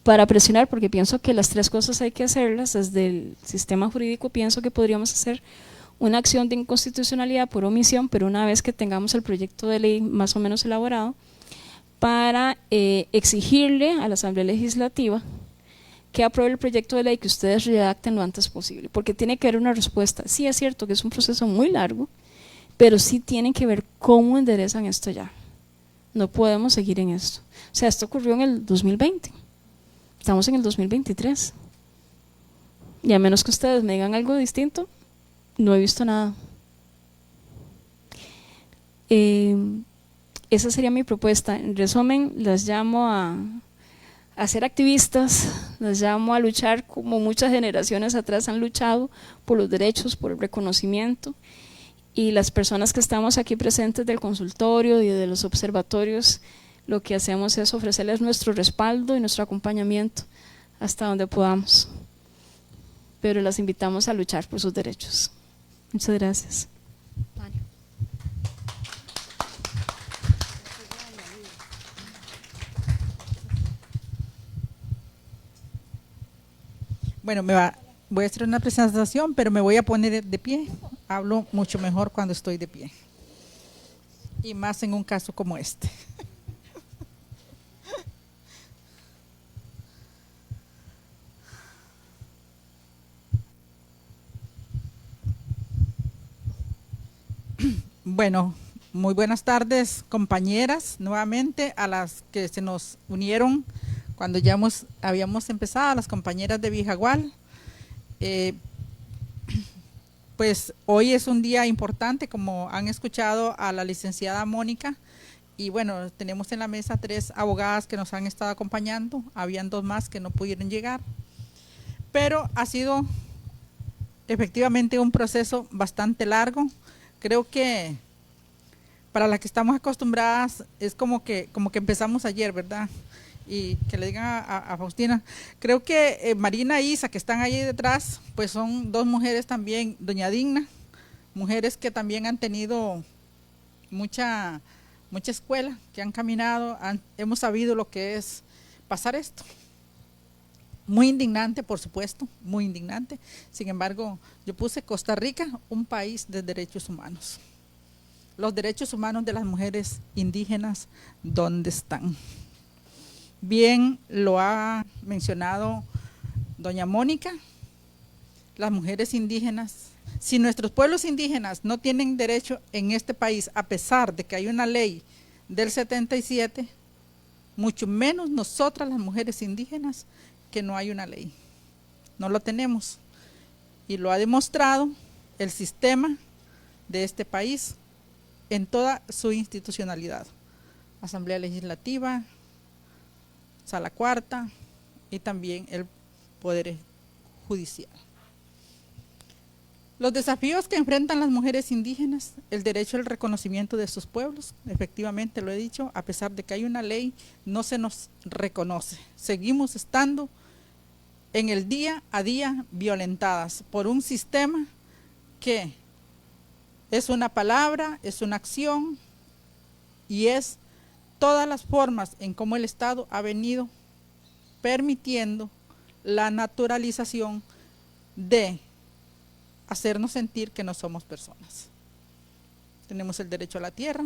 para presionar, porque pienso que las 3 cosas hay que hacerlas, desde el sistema jurídico pienso que podríamos hacer una acción de inconstitucionalidad por omisión, pero una vez que tengamos el proyecto de ley más o menos elaborado, para exigirle a la Asamblea Legislativa que apruebe el proyecto de ley, que ustedes redacten lo antes posible, porque tiene que haber una respuesta. Sí es cierto que es un proceso muy largo, pero sí tienen que ver cómo enderezan esto ya. No podemos seguir en esto. O sea, esto ocurrió en el 2020. Estamos en el 2023. Y a menos que ustedes me digan algo distinto, no he visto nada. Esa sería mi propuesta. En resumen, las llamo a ser activistas, las llamo a luchar como muchas generaciones atrás han luchado por los derechos, por el reconocimiento. Y las personas que estamos aquí presentes del consultorio y de los observatorios, lo que hacemos es ofrecerles nuestro respaldo y nuestro acompañamiento hasta donde podamos. Pero las invitamos a luchar por sus derechos. Muchas gracias. Bueno, voy a hacer una presentación, pero me voy a poner de pie. Hablo mucho mejor cuando estoy de pie. Y más en un caso como este. Bueno, muy buenas tardes, compañeras, nuevamente a las que se nos unieron cuando ya habíamos empezado, a las compañeras de Vijagual. Pues hoy es un día importante, como han escuchado a la licenciada Mónica, y bueno, tenemos en la mesa 3 abogadas que nos han estado acompañando, habían 2 más que no pudieron llegar, pero ha sido efectivamente un proceso bastante largo. Creo que para las que estamos acostumbradas es como que empezamos ayer, ¿verdad? Y que le digan a Faustina, creo que Marina e Isa, que están ahí detrás, pues son 2 mujeres también, doña Digna, mujeres que también han tenido mucha escuela, que han caminado, hemos sabido lo que es pasar esto. Muy indignante, por supuesto, muy indignante. Sin embargo, yo puse Costa Rica, un país de derechos humanos. Los derechos humanos de las mujeres indígenas, ¿dónde están? Bien lo ha mencionado doña Mónica, las mujeres indígenas. Si nuestros pueblos indígenas no tienen derecho en este país, a pesar de que hay una ley del 77, mucho menos nosotras las mujeres indígenas, que no hay una ley. No lo tenemos. Y lo ha demostrado el sistema de este país en toda su institucionalidad. Asamblea Legislativa, Sala Cuarta y también el Poder Judicial. Los desafíos que enfrentan las mujeres indígenas, el derecho al reconocimiento de sus pueblos, efectivamente lo he dicho, a pesar de que hay una ley, no se nos reconoce. Seguimos estando en el día a día violentadas por un sistema que es una palabra, es una acción y es todas las formas en cómo el Estado ha venido permitiendo la naturalización de hacernos sentir que no somos personas. Tenemos el derecho a la tierra.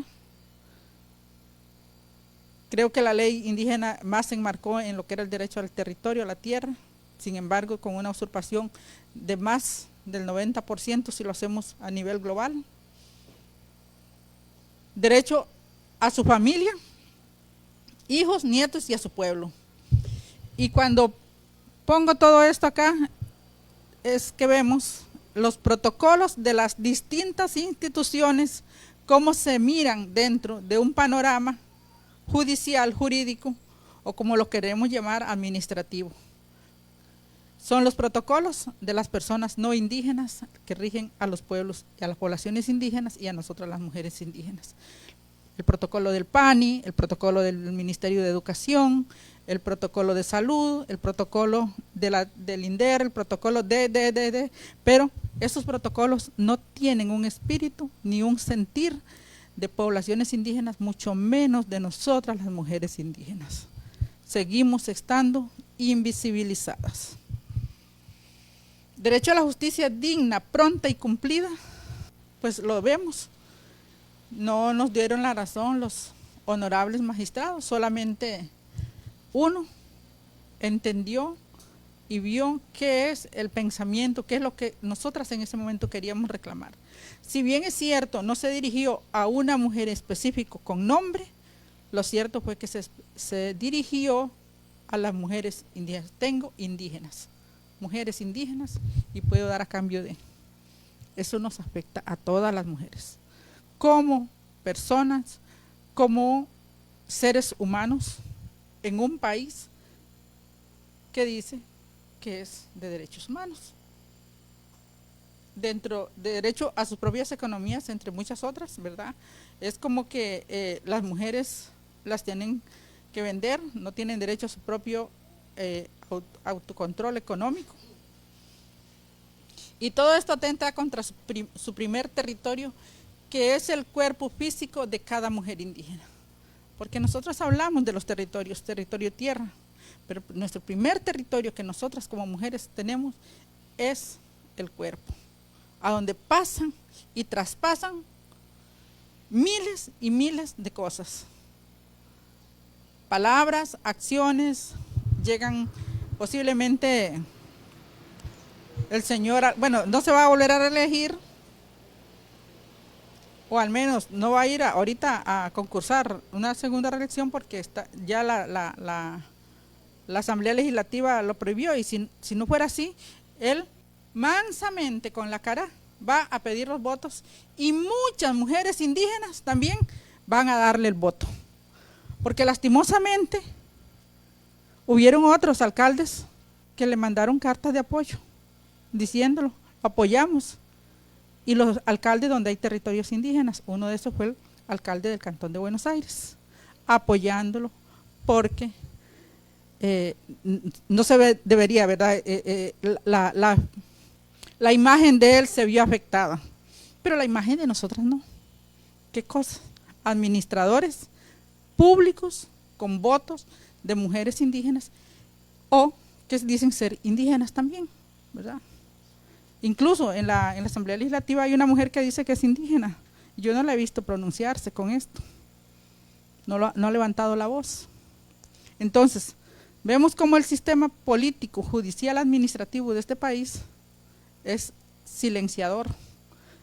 Creo que la ley indígena más se enmarcó en lo que era el derecho al territorio, a la tierra. Sin embargo, con una usurpación de más del 90% si lo hacemos a nivel global. Derecho a su familia, hijos, nietos y a su pueblo. Y cuando pongo todo esto acá, es que vemos los protocolos de las distintas instituciones, cómo se miran dentro de un panorama judicial, jurídico, o como lo queremos llamar, administrativo. Son los protocolos de las personas no indígenas que rigen a los pueblos y a las poblaciones indígenas y a nosotras las mujeres indígenas. El protocolo del PANI, el protocolo del Ministerio de Educación, el protocolo de salud, el protocolo del INDER, el protocolo pero esos protocolos no tienen un espíritu ni un sentir de poblaciones indígenas, mucho menos de nosotras las mujeres indígenas. Seguimos estando invisibilizadas. Derecho a la justicia digna, pronta y cumplida, pues lo vemos. No nos dieron la razón los honorables magistrados, solamente uno entendió y vio qué es el pensamiento, qué es lo que nosotras en ese momento queríamos reclamar. Si bien es cierto, no se dirigió a una mujer específica con nombre, lo cierto fue que se dirigió a las mujeres indígenas. Tengo indígenas, mujeres indígenas, y puedo dar a cambio de. Eso nos afecta a todas las mujeres, como personas, como seres humanos, en un país que dice que es de derechos humanos. Dentro de derecho a sus propias economías, entre muchas otras, ¿verdad? Es como que las mujeres las tienen que vender, no tienen derecho a su propio autocontrol económico. Y todo esto atenta contra su primer territorio, que es el cuerpo físico de cada mujer indígena. Porque nosotros hablamos de los territorios, territorio tierra, pero nuestro primer territorio que nosotras como mujeres tenemos es el cuerpo, a donde pasan y traspasan miles y miles de cosas. Palabras, acciones, llegan posiblemente el señor, bueno, no se va a volver a reelegir, o al menos no va a ir ahorita a concursar una segunda reelección porque está, ya la Asamblea Legislativa lo prohibió, y si no fuera así, él mansamente con la cara va a pedir los votos y muchas mujeres indígenas también van a darle el voto. Porque lastimosamente hubieron otros alcaldes que le mandaron cartas de apoyo, diciéndolo, apoyamos. Y los alcaldes donde hay territorios indígenas, uno de esos fue el alcalde del Cantón de Buenos Aires, apoyándolo porque no se debería, ¿verdad? La imagen de él se vio afectada, pero la imagen de nosotras no. ¿Qué cosa? Administradores públicos con votos de mujeres indígenas o que dicen ser indígenas también, ¿verdad? Incluso en la Asamblea Legislativa hay una mujer que dice que es indígena. Yo no la he visto pronunciarse con esto. No ha levantado la voz. Entonces, vemos cómo el sistema político, judicial, administrativo de este país es silenciador.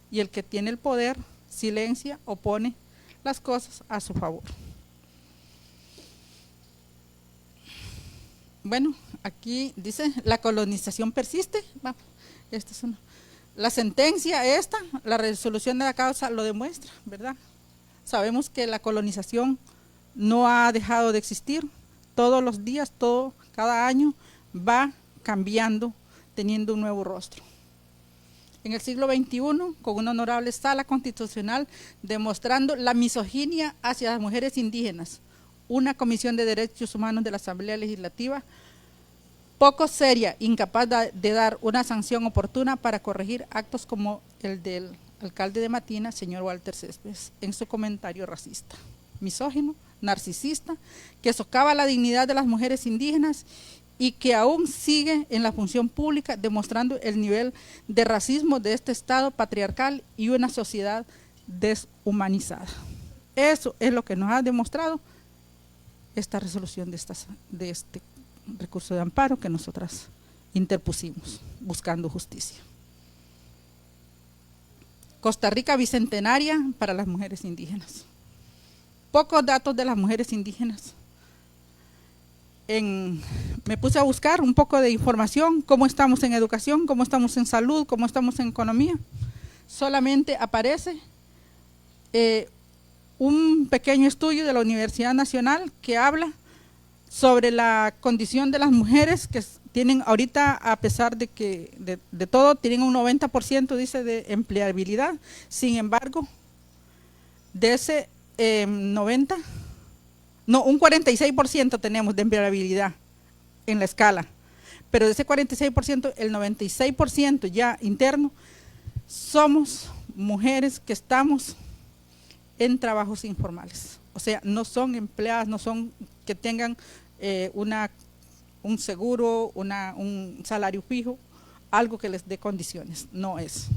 Y el que tiene el poder silencia o pone las cosas a su favor. Bueno, aquí dice, la colonización persiste. Vamos, esta es una. La sentencia la resolución de la causa lo demuestra, ¿verdad? Sabemos que la colonización no ha dejado de existir. Todos los días, cada año va cambiando, teniendo un nuevo rostro. En el siglo XXI, con una honorable sala constitucional demostrando la misoginia hacia las mujeres indígenas, una Comisión de Derechos Humanos de la Asamblea Legislativa poco seria, incapaz de dar una sanción oportuna para corregir actos como el del alcalde de Matina, señor Walter Céspedes, en su comentario racista, misógino, narcisista, que socava la dignidad de las mujeres indígenas y que aún sigue en la función pública, demostrando el nivel de racismo de este Estado patriarcal y una sociedad deshumanizada. Eso es lo que nos ha demostrado esta resolución de este recurso de amparo que nosotras interpusimos, buscando justicia. Costa Rica bicentenaria para las mujeres indígenas. Pocos datos de las mujeres indígenas. Me puse a buscar un poco de información, cómo estamos en educación, cómo estamos en salud, cómo estamos en economía. Solamente aparece un pequeño estudio de la Universidad Nacional que habla sobre la condición de las mujeres que tienen ahorita, a pesar de que de todo, tienen un 90%, dice, de empleabilidad. Sin embargo, de ese un 46% tenemos de empleabilidad en la escala, pero de ese 46%, el 96% ya interno, somos mujeres que estamos en trabajos informales. O sea, no son empleadas, no son que tengan un seguro, un salario fijo, algo que les dé condiciones, no es.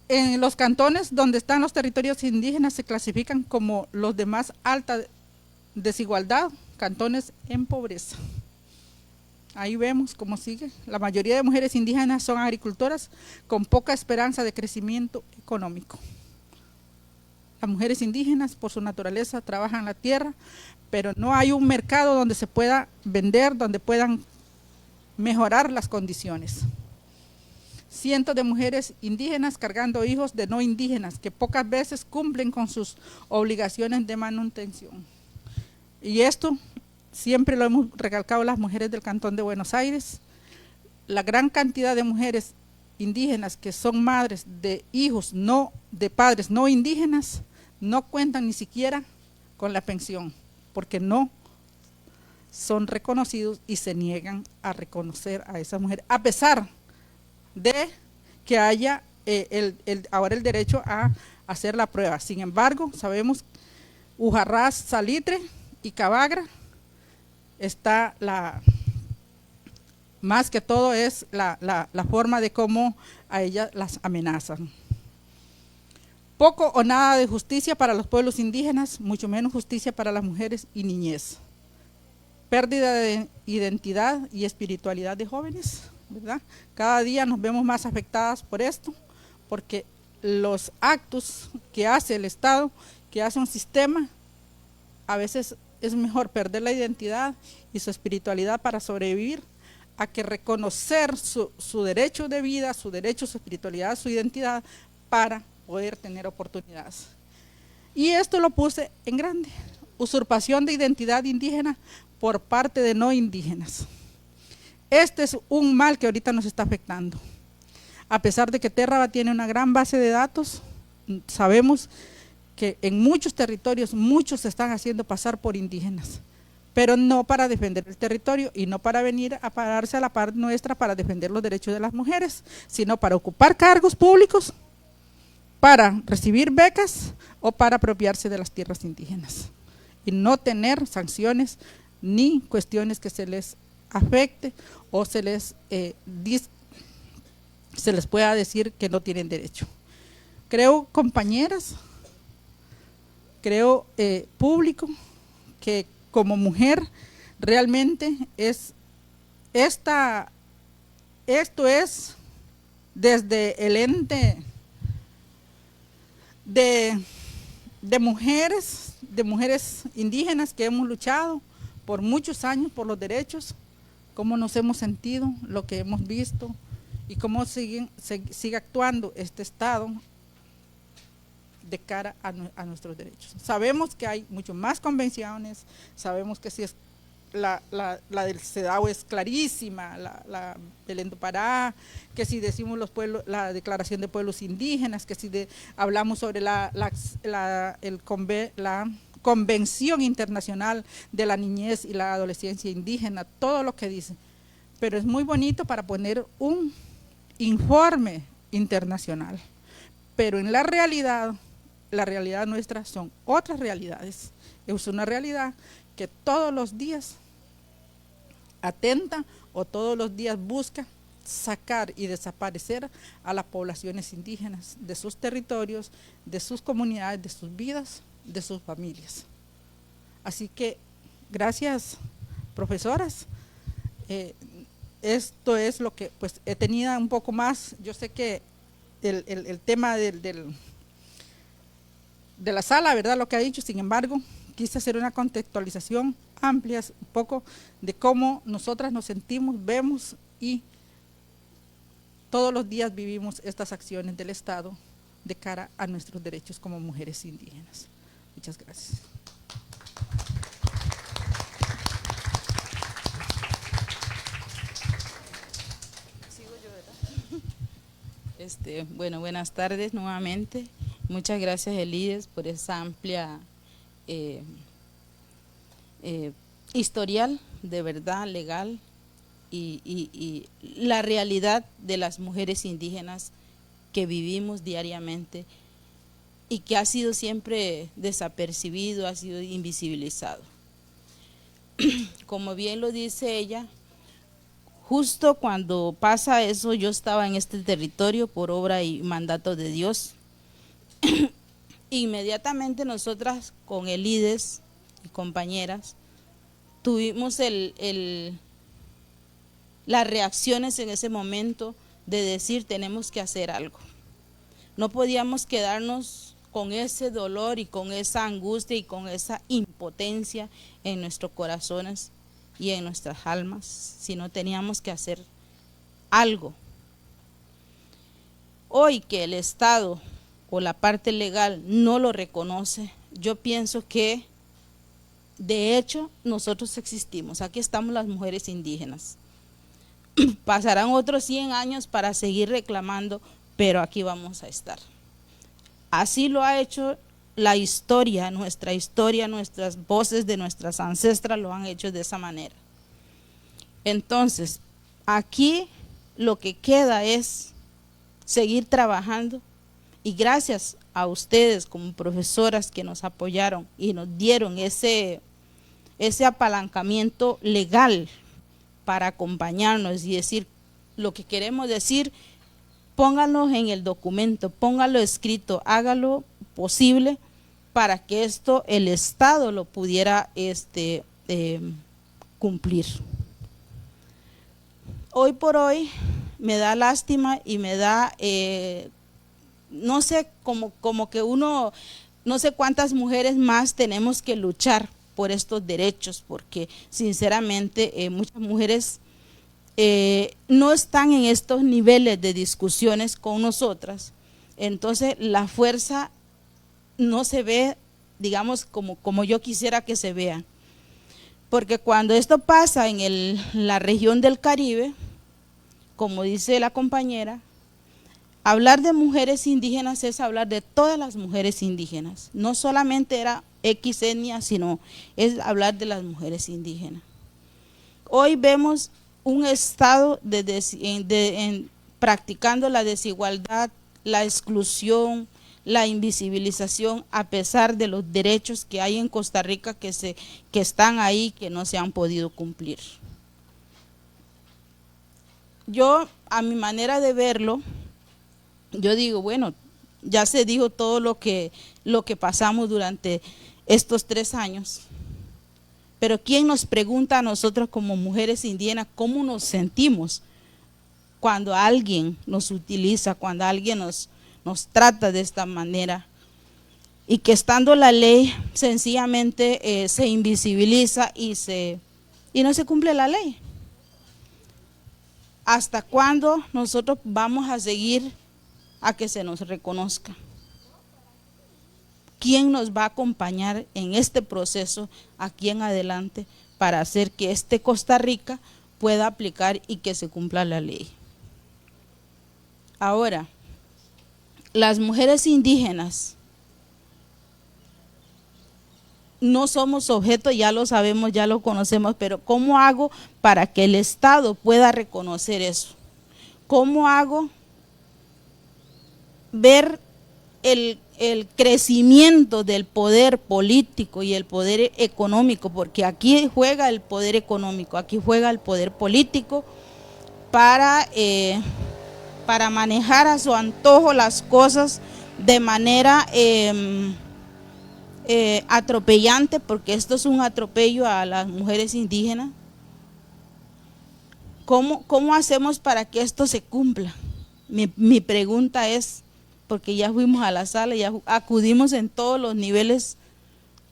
En los cantones donde están los territorios indígenas se clasifican como los de más alta desigualdad, cantones en pobreza. Ahí vemos cómo sigue. La mayoría de mujeres indígenas son agricultoras con poca esperanza de crecimiento económico. Las mujeres indígenas, por su naturaleza, trabajan la tierra, pero no hay un mercado donde se pueda vender, donde puedan mejorar las condiciones. Cientos de mujeres indígenas cargando hijos de no indígenas que pocas veces cumplen con sus obligaciones de manutención. Y esto siempre lo hemos recalcado las mujeres del Cantón de Buenos Aires. La gran cantidad de mujeres indígenas que son madres de hijos de padres no indígenas no cuentan ni siquiera con la pensión, porque no son reconocidos y se niegan a reconocer a esas mujeres, a pesar de que haya ahora el derecho a hacer la prueba. Sin embargo, sabemos Ujarrás, Salitre y Cabagra está más que todo es la forma de cómo a ellas las amenazan. Poco o nada de justicia para los pueblos indígenas, mucho menos justicia para las mujeres y niñez. Pérdida de identidad y espiritualidad de jóvenes, ¿verdad? Cada día nos vemos más afectadas por esto, porque los actos que hace el Estado, que hace un sistema, a veces es mejor perder la identidad y su espiritualidad para sobrevivir, a que reconocer su derecho de vida, su derecho, su espiritualidad, su identidad, para poder tener oportunidades. Y esto lo puse en grande: usurpación de identidad indígena por parte de no indígenas. Este es un mal que ahorita nos está afectando. A pesar de que Terraba tiene una gran base de datos, sabemos que en muchos territorios muchos se están haciendo pasar por indígenas, pero no para defender el territorio y no para venir a pararse a la par nuestra para defender los derechos de las mujeres, sino para ocupar cargos públicos, para recibir becas o para apropiarse de las tierras indígenas y no tener sanciones ni cuestiones que se les afecte o se les pueda decir que no tienen derecho. Creo, compañeras, creo público, que como mujer realmente esto es desde el ente de mujeres indígenas que hemos luchado por muchos años por los derechos, cómo nos hemos sentido, lo que hemos visto y cómo sigue actuando este Estado de cara a nuestros derechos. Sabemos que hay mucho más convenciones, sabemos que si es la del CEDAW es clarísima, la del Endopará, que si decimos los pueblos, la Declaración de Pueblos Indígenas, que si hablamos sobre la Convención Internacional de la Niñez y la Adolescencia Indígena, todo lo que dice, pero es muy bonito para poner un informe internacional, pero en la realidad nuestra son otras realidades. Es una realidad que todos los días atenta o todos los días busca sacar y desaparecer a las poblaciones indígenas de sus territorios, de sus comunidades, de sus vidas, de sus familias. Así que gracias, profesoras. Esto es lo que pues he tenido un poco más. Yo sé que el tema de la sala, ¿verdad?, lo que ha dicho, sin embargo, quise hacer una contextualización amplia, un poco de cómo nosotras nos sentimos, vemos y todos los días vivimos estas acciones del Estado de cara a nuestros derechos como mujeres indígenas. Muchas gracias. Bueno, buenas tardes nuevamente. Muchas gracias, Elides, por esa amplia historial de verdad legal y la realidad de las mujeres indígenas que vivimos diariamente y que ha sido siempre desapercibido, ha sido invisibilizado. Como bien lo dice ella, justo cuando pasa eso, yo estaba en este territorio por obra y mandato de Dios. Inmediatamente nosotras con Elides y compañeras tuvimos las reacciones en ese momento de decir tenemos que hacer algo. No podíamos quedarnos con ese dolor y con esa angustia y con esa impotencia en nuestros corazones y en nuestras almas, sino teníamos que hacer algo. Hoy que el Estado o la parte legal no lo reconoce, yo pienso que de hecho nosotros existimos, aquí estamos las mujeres indígenas. Pasarán otros 100 años para seguir reclamando, pero aquí vamos a estar. Así lo ha hecho la historia, nuestras voces de nuestras ancestras lo han hecho de esa manera. Entonces, aquí lo que queda es seguir trabajando y gracias a ustedes como profesoras que nos apoyaron y nos dieron ese apalancamiento legal para acompañarnos y decir lo que queremos decir, pónganlo en el documento, pónganlo escrito, hágalo posible para que esto el Estado lo pudiera cumplir. Hoy por hoy me da lástima y me da, no sé, como que uno, no sé cuántas mujeres más tenemos que luchar por estos derechos, porque sinceramente muchas mujeres no están en estos niveles de discusiones con nosotras, entonces la fuerza no se ve, digamos, como yo quisiera que se vea. Porque cuando esto pasa en la región del Caribe, como dice la compañera, hablar de mujeres indígenas es hablar de todas las mujeres indígenas. No solamente era X etnia, sino es hablar de las mujeres indígenas. Hoy vemos un estado practicando la desigualdad, la exclusión, la invisibilización, a pesar de los derechos que hay en Costa Rica que están ahí, que no se han podido cumplir. Yo, a mi manera de verlo, yo digo, bueno, ya se dijo todo lo que pasamos durante estos 3 años, pero ¿quién nos pregunta a nosotros como mujeres indígenas cómo nos sentimos cuando alguien nos utiliza, cuando alguien nos trata de esta manera? Y que estando la ley sencillamente se invisibiliza y no se cumple la ley. ¿Hasta cuándo nosotros vamos a seguir a que se nos reconozca? ¿Quién nos va a acompañar en este proceso aquí en adelante para hacer que Costa Rica pueda aplicar y que se cumpla la ley? Ahora, las mujeres indígenas no somos objeto, ya lo sabemos, ya lo conocemos, pero ¿cómo hago para que el Estado pueda reconocer eso? ¿Cómo hago ver el crecimiento del poder político y el poder económico? Porque aquí juega el poder económico, aquí juega el poder político para manejar a su antojo las cosas de manera atropellante, porque esto es un atropello a las mujeres indígenas. ¿Cómo hacemos para que esto se cumpla? Mi pregunta es, porque ya fuimos a la sala, ya acudimos en todos los niveles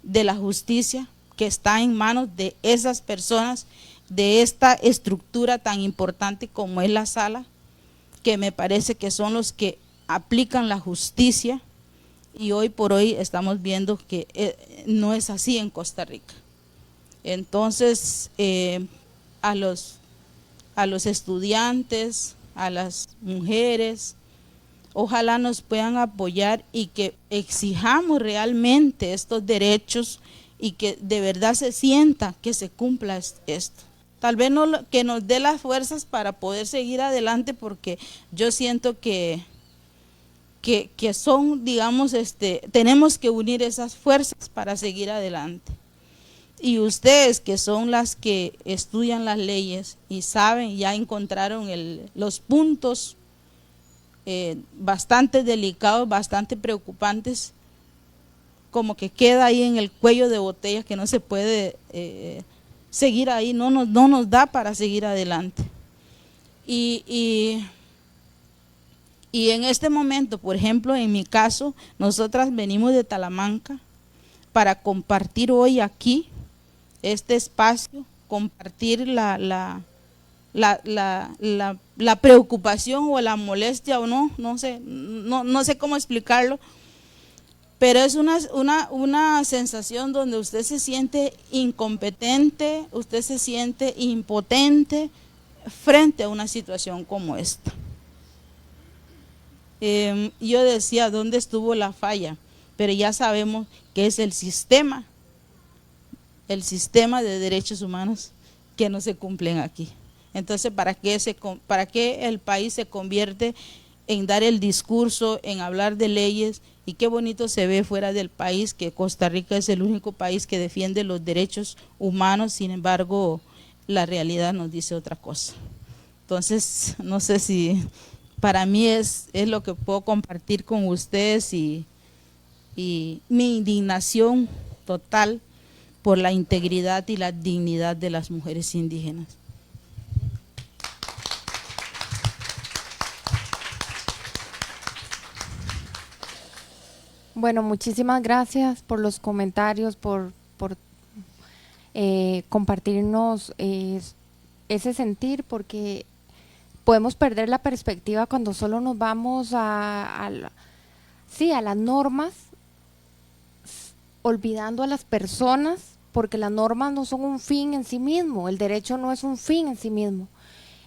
de la justicia que está en manos de esas personas, de esta estructura tan importante como es la sala, que me parece que son los que aplican la justicia, y hoy por hoy estamos viendo que no es así en Costa Rica. Entonces, a los estudiantes, a las mujeres, ojalá nos puedan apoyar y que exijamos realmente estos derechos y que de verdad se sienta que se cumpla esto. Tal vez que nos dé las fuerzas para poder seguir adelante, porque yo siento que son, digamos, tenemos que unir esas fuerzas para seguir adelante. Y ustedes, que son las que estudian las leyes y saben, ya encontraron los puntos bastante delicados, bastante preocupantes, como que queda ahí en el cuello de botella, que no se puede seguir ahí, no nos da para seguir adelante. Y en este momento, por ejemplo, en mi caso, nosotras venimos de Talamanca para compartir hoy aquí este espacio, compartir la preocupación o la molestia, o no sé cómo explicarlo, pero es una sensación donde usted se siente incompetente, usted se siente impotente frente a una situación como esta. Yo decía, ¿dónde estuvo la falla? Pero ya sabemos que es el sistema de derechos humanos que no se cumplen aquí. Entonces, ¿para qué el país se convierte en dar el discurso, en hablar de leyes? Y qué bonito se ve fuera del país que Costa Rica es el único país que defiende los derechos humanos, sin embargo, la realidad nos dice otra cosa. Entonces, no sé si para mí es lo que puedo compartir con ustedes, y mi indignación total por la integridad y la dignidad de las mujeres indígenas. Bueno, muchísimas gracias por los comentarios, por compartirnos ese sentir, porque podemos perder la perspectiva cuando solo nos vamos a las normas, olvidando a las personas, porque las normas no son un fin en sí mismo, el derecho no es un fin en sí mismo.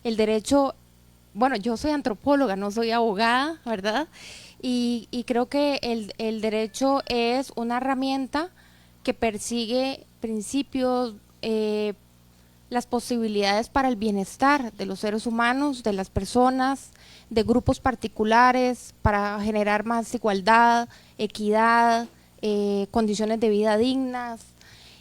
El derecho, bueno, yo soy antropóloga, no soy abogada, ¿verdad? Y creo que el derecho es una herramienta que persigue principios, las posibilidades para el bienestar de los seres humanos, de las personas, de grupos particulares, para generar más igualdad, equidad, condiciones de vida dignas.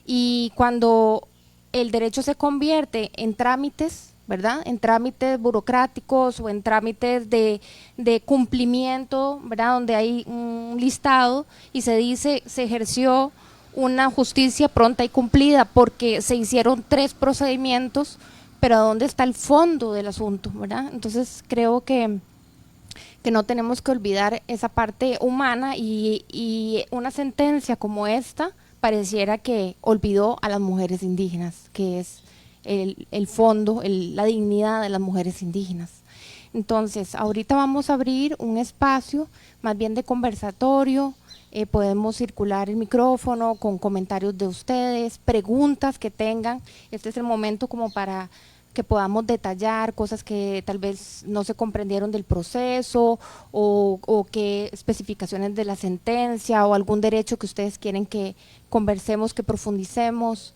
Y cuando el derecho se convierte en trámites, ¿verdad? En trámites burocráticos o en trámites de cumplimiento, ¿verdad? Donde hay un listado y se dice se ejerció una justicia pronta y cumplida porque se hicieron 3 procedimientos, pero ¿dónde está el fondo del asunto, ¿verdad? Entonces creo que no tenemos que olvidar esa parte humana, y una sentencia como esta pareciera que olvidó a las mujeres indígenas, que es el fondo, la dignidad de las mujeres indígenas. Entonces, ahorita vamos a abrir un espacio más bien de conversatorio, podemos circular el micrófono con comentarios de ustedes, preguntas que tengan. Este es el momento como para que podamos detallar cosas que tal vez no se comprendieron del proceso, o qué especificaciones de la sentencia o algún derecho que ustedes quieren que conversemos, que profundicemos.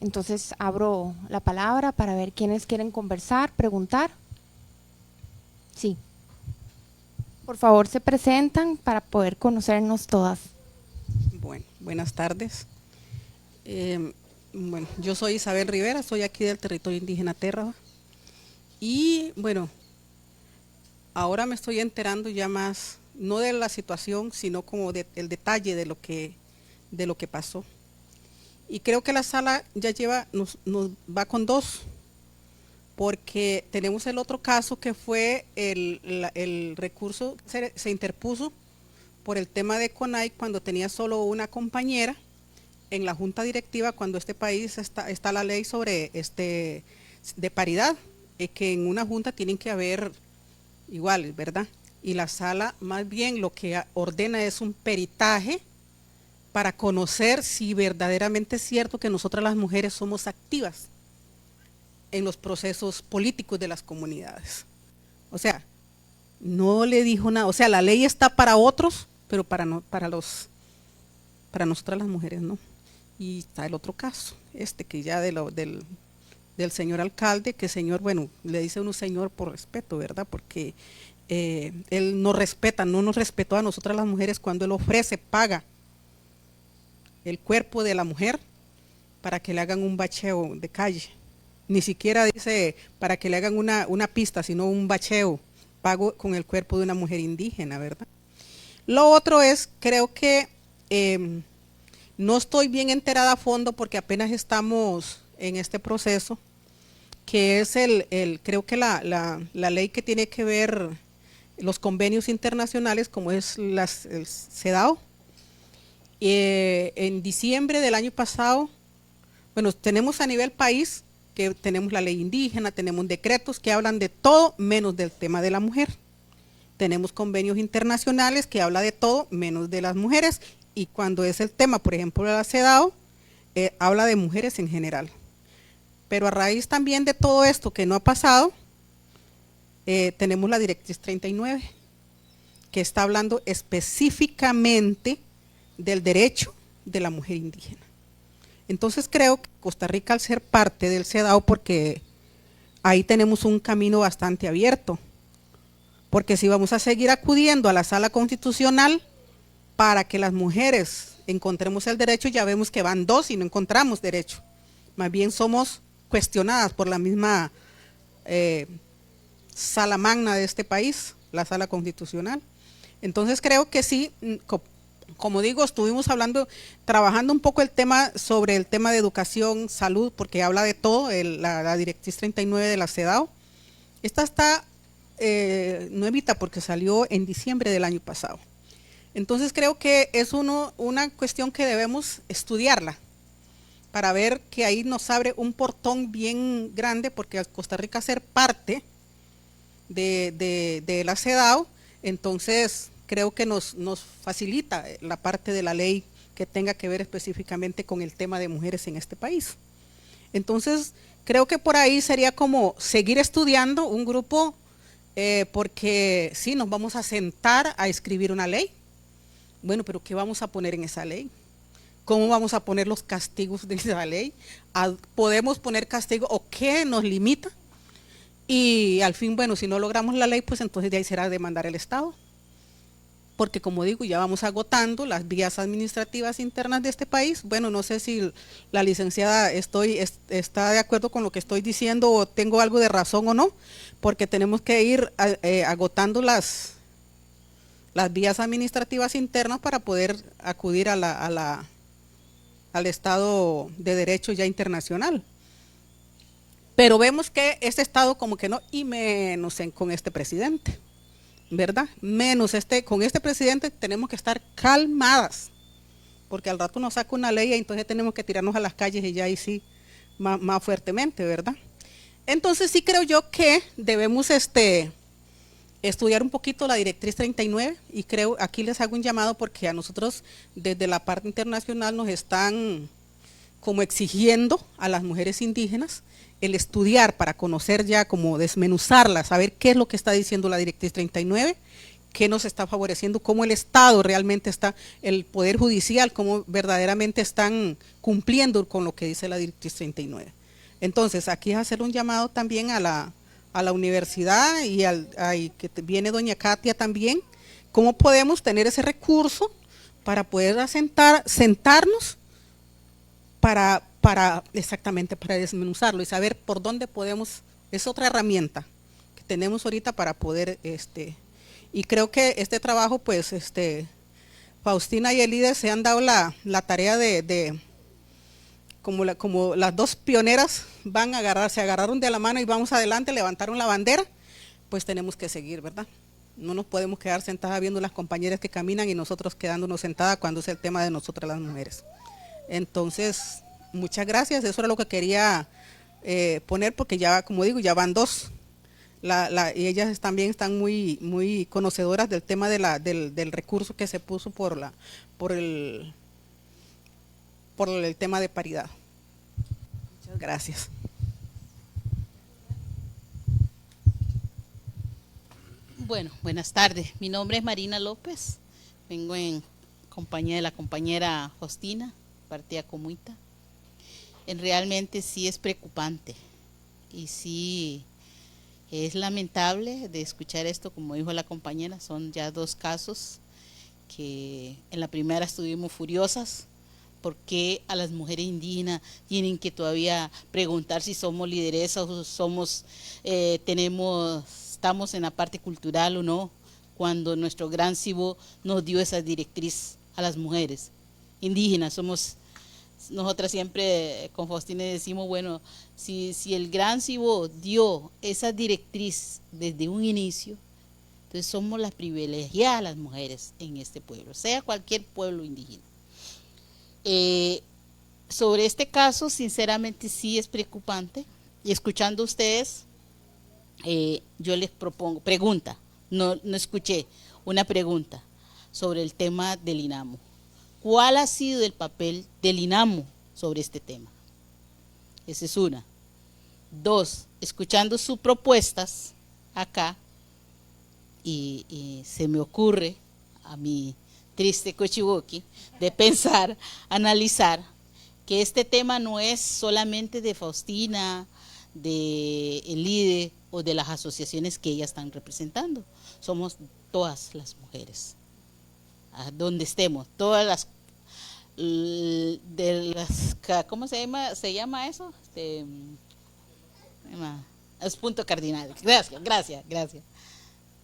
Entonces abro la palabra para ver quiénes quieren conversar, preguntar. Sí. Por favor, se presentan para poder conocernos todas. Bueno, buenas tardes. Bueno, yo soy Isabel Rivera, soy aquí del territorio indígena Terra. Y bueno, ahora me estoy enterando ya más, no de la situación, sino como del detalle de lo que pasó. Y creo que la sala ya nos va con 2, porque tenemos el otro caso que fue el recurso se interpuso por el tema de CONAIE cuando tenía solo una compañera en la junta directiva, cuando este país está la ley sobre de paridad, que en una junta tienen que haber iguales, ¿verdad? Y la sala más bien lo que ordena es un peritaje para conocer si verdaderamente es cierto que nosotras las mujeres somos activas en los procesos políticos de las comunidades. O sea, no le dijo nada, o sea, la ley está para otros, pero para nosotras las mujeres no. Y está el otro caso, que ya del señor alcalde, que señor, bueno, le dice uno señor por respeto, ¿verdad? Porque él no nos respetó a nosotras las mujeres cuando él paga el cuerpo de la mujer para que le hagan un bacheo de calle. Ni siquiera dice para que le hagan una pista, sino un bacheo, pago con el cuerpo de una mujer indígena, ¿verdad? Lo otro es, creo que no estoy bien enterada a fondo porque apenas estamos en este proceso, que es creo que la ley que tiene que ver los convenios internacionales, como es el CEDAW. En diciembre del año pasado, bueno, tenemos a nivel país que tenemos la ley indígena, tenemos decretos que hablan de todo menos del tema de la mujer. Tenemos convenios internacionales que hablan de todo menos de las mujeres, y cuando es el tema, por ejemplo, de la CEDAW, habla de mujeres en general. Pero a raíz también de todo esto que no ha pasado, tenemos la Directriz 39, que está hablando específicamente del derecho de la mujer indígena. Entonces creo que Costa Rica, al ser parte del CEDAW, porque ahí tenemos un camino bastante abierto, porque si vamos a seguir acudiendo a la sala constitucional para que las mujeres encontremos el derecho, ya vemos que van 2 y no encontramos derecho, más bien somos cuestionadas por la misma sala magna de este país, la sala constitucional. Entonces creo que sí, como digo, estuvimos trabajando un poco sobre el tema de educación, salud, porque habla de todo, la Directriz 39 de la CEDAW. Esta está nuevita porque salió en diciembre del año pasado. Entonces creo que es una cuestión que debemos estudiarla para ver que ahí nos abre un portón bien grande, porque al Costa Rica ser parte de la CEDAW, entonces creo que nos facilita la parte de la ley que tenga que ver específicamente con el tema de mujeres en este país. Entonces, creo que por ahí sería como seguir estudiando un grupo, porque sí, nos vamos a sentar a escribir una ley. Bueno, pero ¿qué vamos a poner en esa ley? ¿Cómo vamos a poner los castigos de esa ley? ¿Podemos poner castigo o qué nos limita? Y al fin, bueno, si no logramos la ley, pues entonces de ahí será demandar el Estado. Porque como digo, ya vamos agotando las vías administrativas internas de este país. Bueno, no sé si la licenciada está de acuerdo con lo que estoy diciendo o tengo algo de razón o no, porque tenemos que ir agotando las vías administrativas internas para poder acudir al Estado de Derecho ya internacional. Pero vemos que este Estado como que no, y menos con este presidente, ¿verdad? Menos con este presidente tenemos que estar calmadas, porque al rato nos saca una ley y entonces tenemos que tirarnos a las calles y ya ahí sí, más fuertemente, ¿verdad? Entonces sí creo yo que debemos estudiar un poquito la directriz 39 y creo, aquí les hago un llamado porque a nosotros desde la parte internacional nos están como exigiendo a las mujeres indígenas el estudiar para conocer ya, como desmenuzarla, saber qué es lo que está diciendo la directriz 39, qué nos está favoreciendo, cómo el Estado realmente está, el Poder Judicial, cómo verdaderamente están cumpliendo con lo que dice la directriz 39. Entonces, aquí es hacer un llamado también a la universidad y que viene doña Katia también, cómo podemos tener ese recurso para poder sentarnos exactamente para desmenuzarlo y saber por dónde podemos, es otra herramienta que tenemos ahorita para poder, y creo que este trabajo, pues, Faustina y Elide se han dado la tarea de como las dos pioneras se agarraron de la mano y vamos adelante, levantaron la bandera, pues tenemos que seguir, ¿verdad? No nos podemos quedar sentadas viendo las compañeras que caminan y nosotros quedándonos sentadas cuando es el tema de nosotras las mujeres. Entonces, muchas gracias, eso era lo que quería poner, porque ya, como digo, ya van dos, y ellas también están muy conocedoras del tema del recurso que se puso por el tema de paridad. Muchas gracias. Bueno, buenas tardes. Mi nombre es Marina López. Vengo en compañía de la compañera Faustina, partida Comuita. Realmente sí es preocupante y sí es lamentable de escuchar esto, como dijo la compañera, son ya dos casos que en la primera estuvimos furiosas porque a las mujeres indígenas tienen que todavía preguntar si somos lideresas o estamos en la parte cultural o no, cuando nuestro gran Cibo nos dio esa directriz a las mujeres indígenas. Nosotras siempre con Faustina decimos, bueno, si el gran Cibo dio esa directriz desde un inicio, entonces somos las privilegiadas las mujeres en este pueblo, sea cualquier pueblo indígena. Sobre este caso, sinceramente sí es preocupante, y escuchando a ustedes, yo les propongo, no escuché una pregunta sobre el tema del INAMO. ¿Cuál ha sido el papel del INAMO sobre este tema? Esa es una. Dos, escuchando sus propuestas acá, y se me ocurre a mi triste Cochiboqui de pensar, analizar, que este tema no es solamente de Faustina, de Elide o de las asociaciones que ellas están representando. Somos todas las mujeres, a donde estemos, todas ¿cómo se llama eso? Es punto cardinal. Gracias.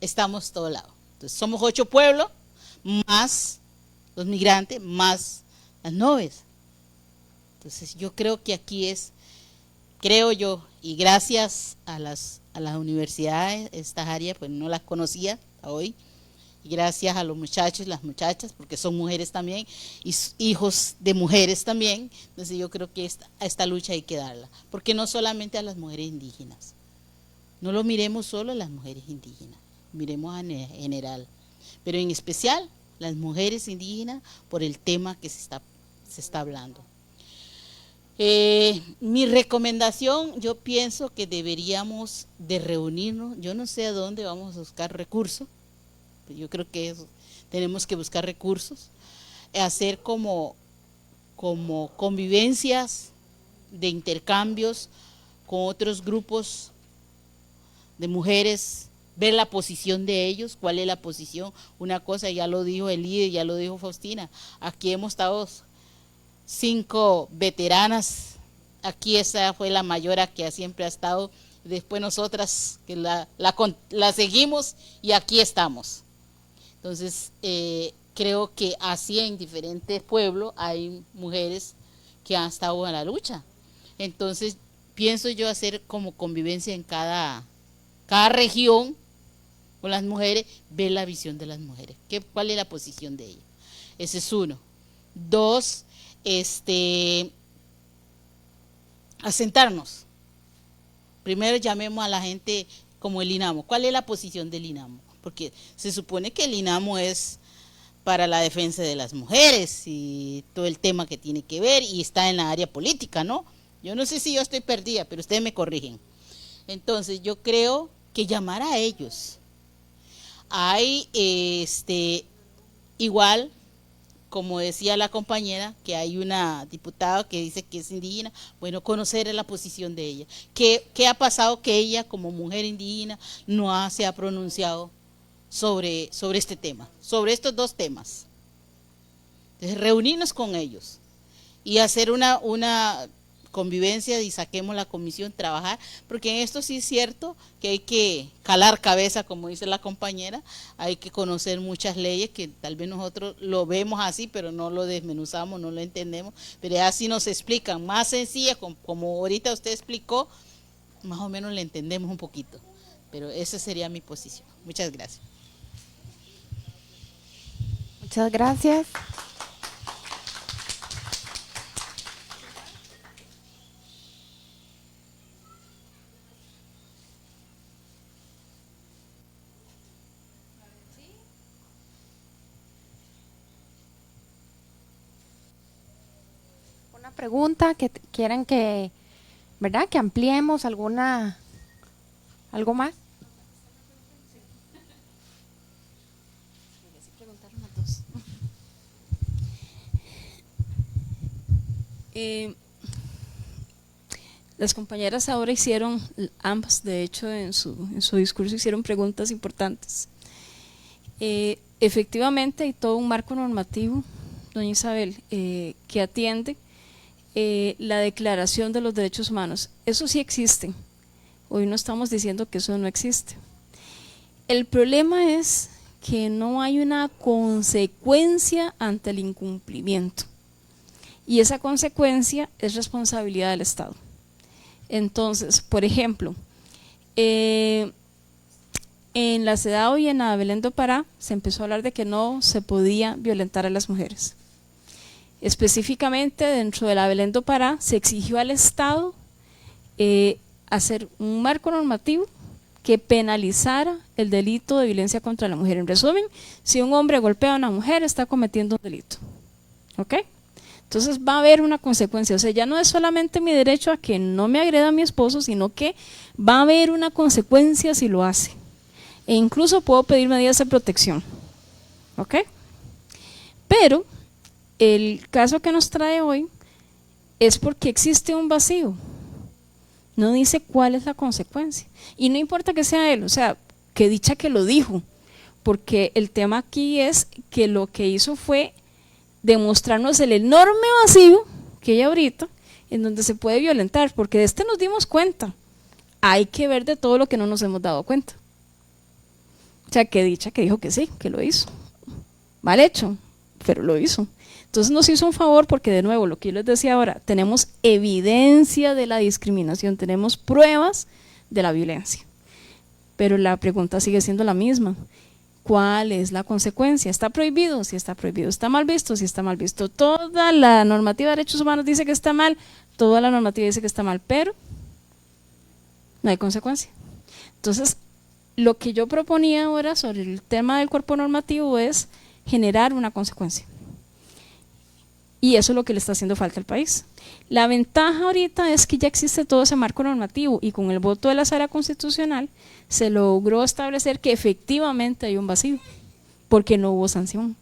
Estamos todos lados. Entonces, somos 8 pueblos, más los migrantes, más las noves. Entonces, yo creo que aquí creo yo, y gracias a las universidades, estas áreas, pues no las conocía hoy, y gracias a los muchachos y las muchachas, porque son mujeres también, y hijos de mujeres también. Entonces yo creo que esta lucha hay que darla, porque no solamente a las mujeres indígenas, no lo miremos solo a las mujeres indígenas, miremos en general, pero en especial las mujeres indígenas por el tema que se está hablando. Mi recomendación, yo pienso que deberíamos de reunirnos, yo no sé a dónde vamos a buscar recursos, yo creo que tenemos que buscar recursos, hacer como convivencias de intercambios con otros grupos de mujeres, ver la posición de ellos, cuál es la posición. Una cosa ya lo dijo el líder, ya lo dijo Faustina, aquí hemos estado 5 veteranas, aquí esa fue la mayora que siempre ha estado, después nosotras que la seguimos y aquí estamos. Entonces creo que así en diferentes pueblos hay mujeres que han estado en la lucha. Entonces pienso yo hacer como convivencia en cada región con las mujeres, ver la visión de las mujeres, cuál es la posición de ellas. Ese es uno. 2, asentarnos. Primero llamemos a la gente como el INAMO. ¿Cuál es la posición del INAMO? Porque se supone que el INAMO es para la defensa de las mujeres y todo el tema que tiene que ver, y está en la área política, ¿no? Yo no sé si yo estoy perdida, pero ustedes me corrigen. Entonces yo creo que llamar a ellos. Hay igual, como decía la compañera, que hay una diputada que dice que es indígena, bueno, conocer la posición de ella. ¿Qué ha pasado que ella como mujer indígena no se ha pronunciado sobre este tema, sobre estos 2 temas? Entonces reunirnos con ellos y hacer una convivencia y saquemos la comisión, trabajar, porque en esto sí es cierto que hay que calar cabeza, como dice la compañera, hay que conocer muchas leyes que tal vez nosotros lo vemos así, pero no lo desmenuzamos, no lo entendemos, pero así nos explican, más sencilla, como ahorita usted explicó, más o menos le entendemos un poquito, pero esa sería mi posición. Muchas gracias. Muchas gracias. Una pregunta que quieran que, ¿verdad? Que ampliemos algo más. Las compañeras ahora hicieron, ambas de hecho en su discurso hicieron preguntas importantes. Efectivamente hay todo un marco normativo, doña Isabel, que atiende la Declaración de los Derechos Humanos. Eso sí existe, hoy no estamos diciendo que eso no existe. El problema es que no hay una consecuencia ante el incumplimiento, y esa consecuencia es responsabilidad del Estado. Entonces, por ejemplo, en la CEDAW y en la Belén do Pará se empezó a hablar de que no se podía violentar a las mujeres. Específicamente dentro de la Belén do Pará se exigió al Estado hacer un marco normativo que penalizara el delito de violencia contra la mujer. En resumen, si un hombre golpea a una mujer, está cometiendo un delito. ¿Ok? Entonces va a haber una consecuencia, o sea, ya no es solamente mi derecho a que no me agreda a mi esposo, sino que va a haber una consecuencia si lo hace. E incluso puedo pedir medidas de protección. ¿Ok? Pero el caso que nos trae hoy es porque existe un vacío. No dice cuál es la consecuencia. Y no importa que sea él, o sea, que dicha que lo dijo, porque el tema aquí es que lo que hizo fue demostrarnos el enorme vacío que hay ahorita en donde se puede violentar, porque de este nos dimos cuenta. Hay que ver de todo lo que no nos hemos dado cuenta. O sea, que dicha que dijo que sí, que lo hizo. Mal hecho, pero lo hizo. Entonces nos hizo un favor porque, de nuevo, lo que yo les decía ahora, tenemos evidencia de la discriminación, tenemos pruebas de la violencia. Pero la pregunta sigue siendo la misma. ¿Cuál es la consecuencia? ¿Está prohibido? Sí está prohibido. ¿Está mal visto? Sí está mal visto. Toda la normativa de derechos humanos dice que está mal, toda la normativa dice que está mal, pero no hay consecuencia. Entonces, lo que yo proponía ahora sobre el tema del cuerpo normativo es generar una consecuencia. Y eso es lo que le está haciendo falta al país. La ventaja ahorita es que ya existe todo ese marco normativo y con el voto de la Sala Constitucional se logró establecer que efectivamente hay un vacío, porque no hubo sanción.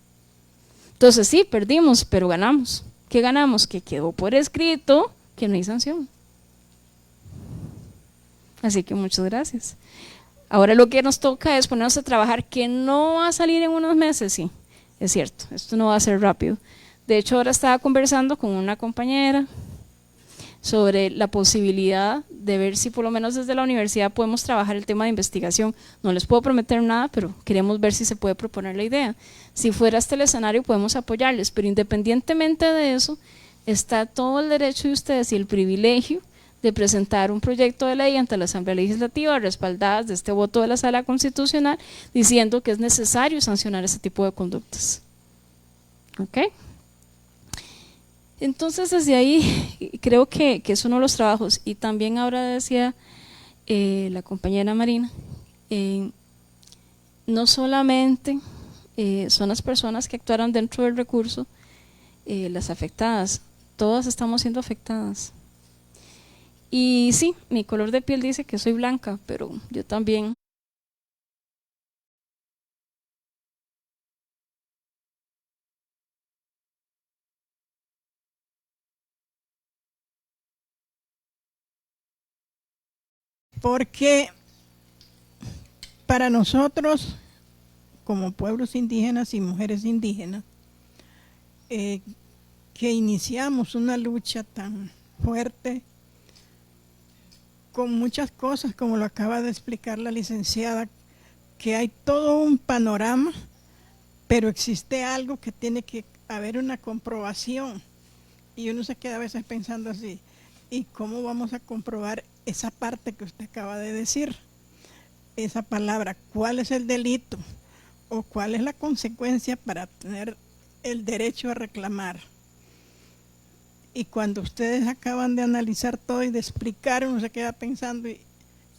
Entonces sí, perdimos, pero ganamos. ¿Qué ganamos? Que quedó por escrito que no hay sanción. Así que muchas gracias. Ahora lo que nos toca es ponernos a trabajar, que no va a salir en unos meses, sí, es cierto, esto no va a ser rápido. De hecho, ahora estaba conversando con una compañera sobre la posibilidad de ver si por lo menos desde la universidad podemos trabajar el tema de investigación. No les puedo prometer nada, pero queremos ver si se puede proponer la idea. Si fuera este el escenario podemos apoyarles, pero independientemente de eso, está todo el derecho de ustedes y el privilegio de presentar un proyecto de ley ante la Asamblea Legislativa respaldadas de este voto de la Sala Constitucional diciendo que es necesario sancionar ese tipo de conductas. ¿Ok? Entonces desde ahí creo que es uno de los trabajos. Y también ahora decía la compañera Marina, no solamente son las personas que actuaron dentro del recurso las afectadas, todas estamos siendo afectadas. Y sí, mi color de piel dice que soy blanca, pero yo también. Porque para nosotros, como pueblos indígenas y mujeres indígenas, que iniciamos una lucha tan fuerte, con muchas cosas, como lo acaba de explicar la licenciada, que hay todo un panorama, pero existe algo que tiene que haber una comprobación. Y uno se queda a veces pensando así, ¿y cómo vamos a comprobar esa parte que usted acaba de decir? Esa palabra, ¿cuál es el delito? ¿O cuál es la consecuencia para tener el derecho a reclamar? Y cuando ustedes acaban de analizar todo y de explicar, uno se queda pensando,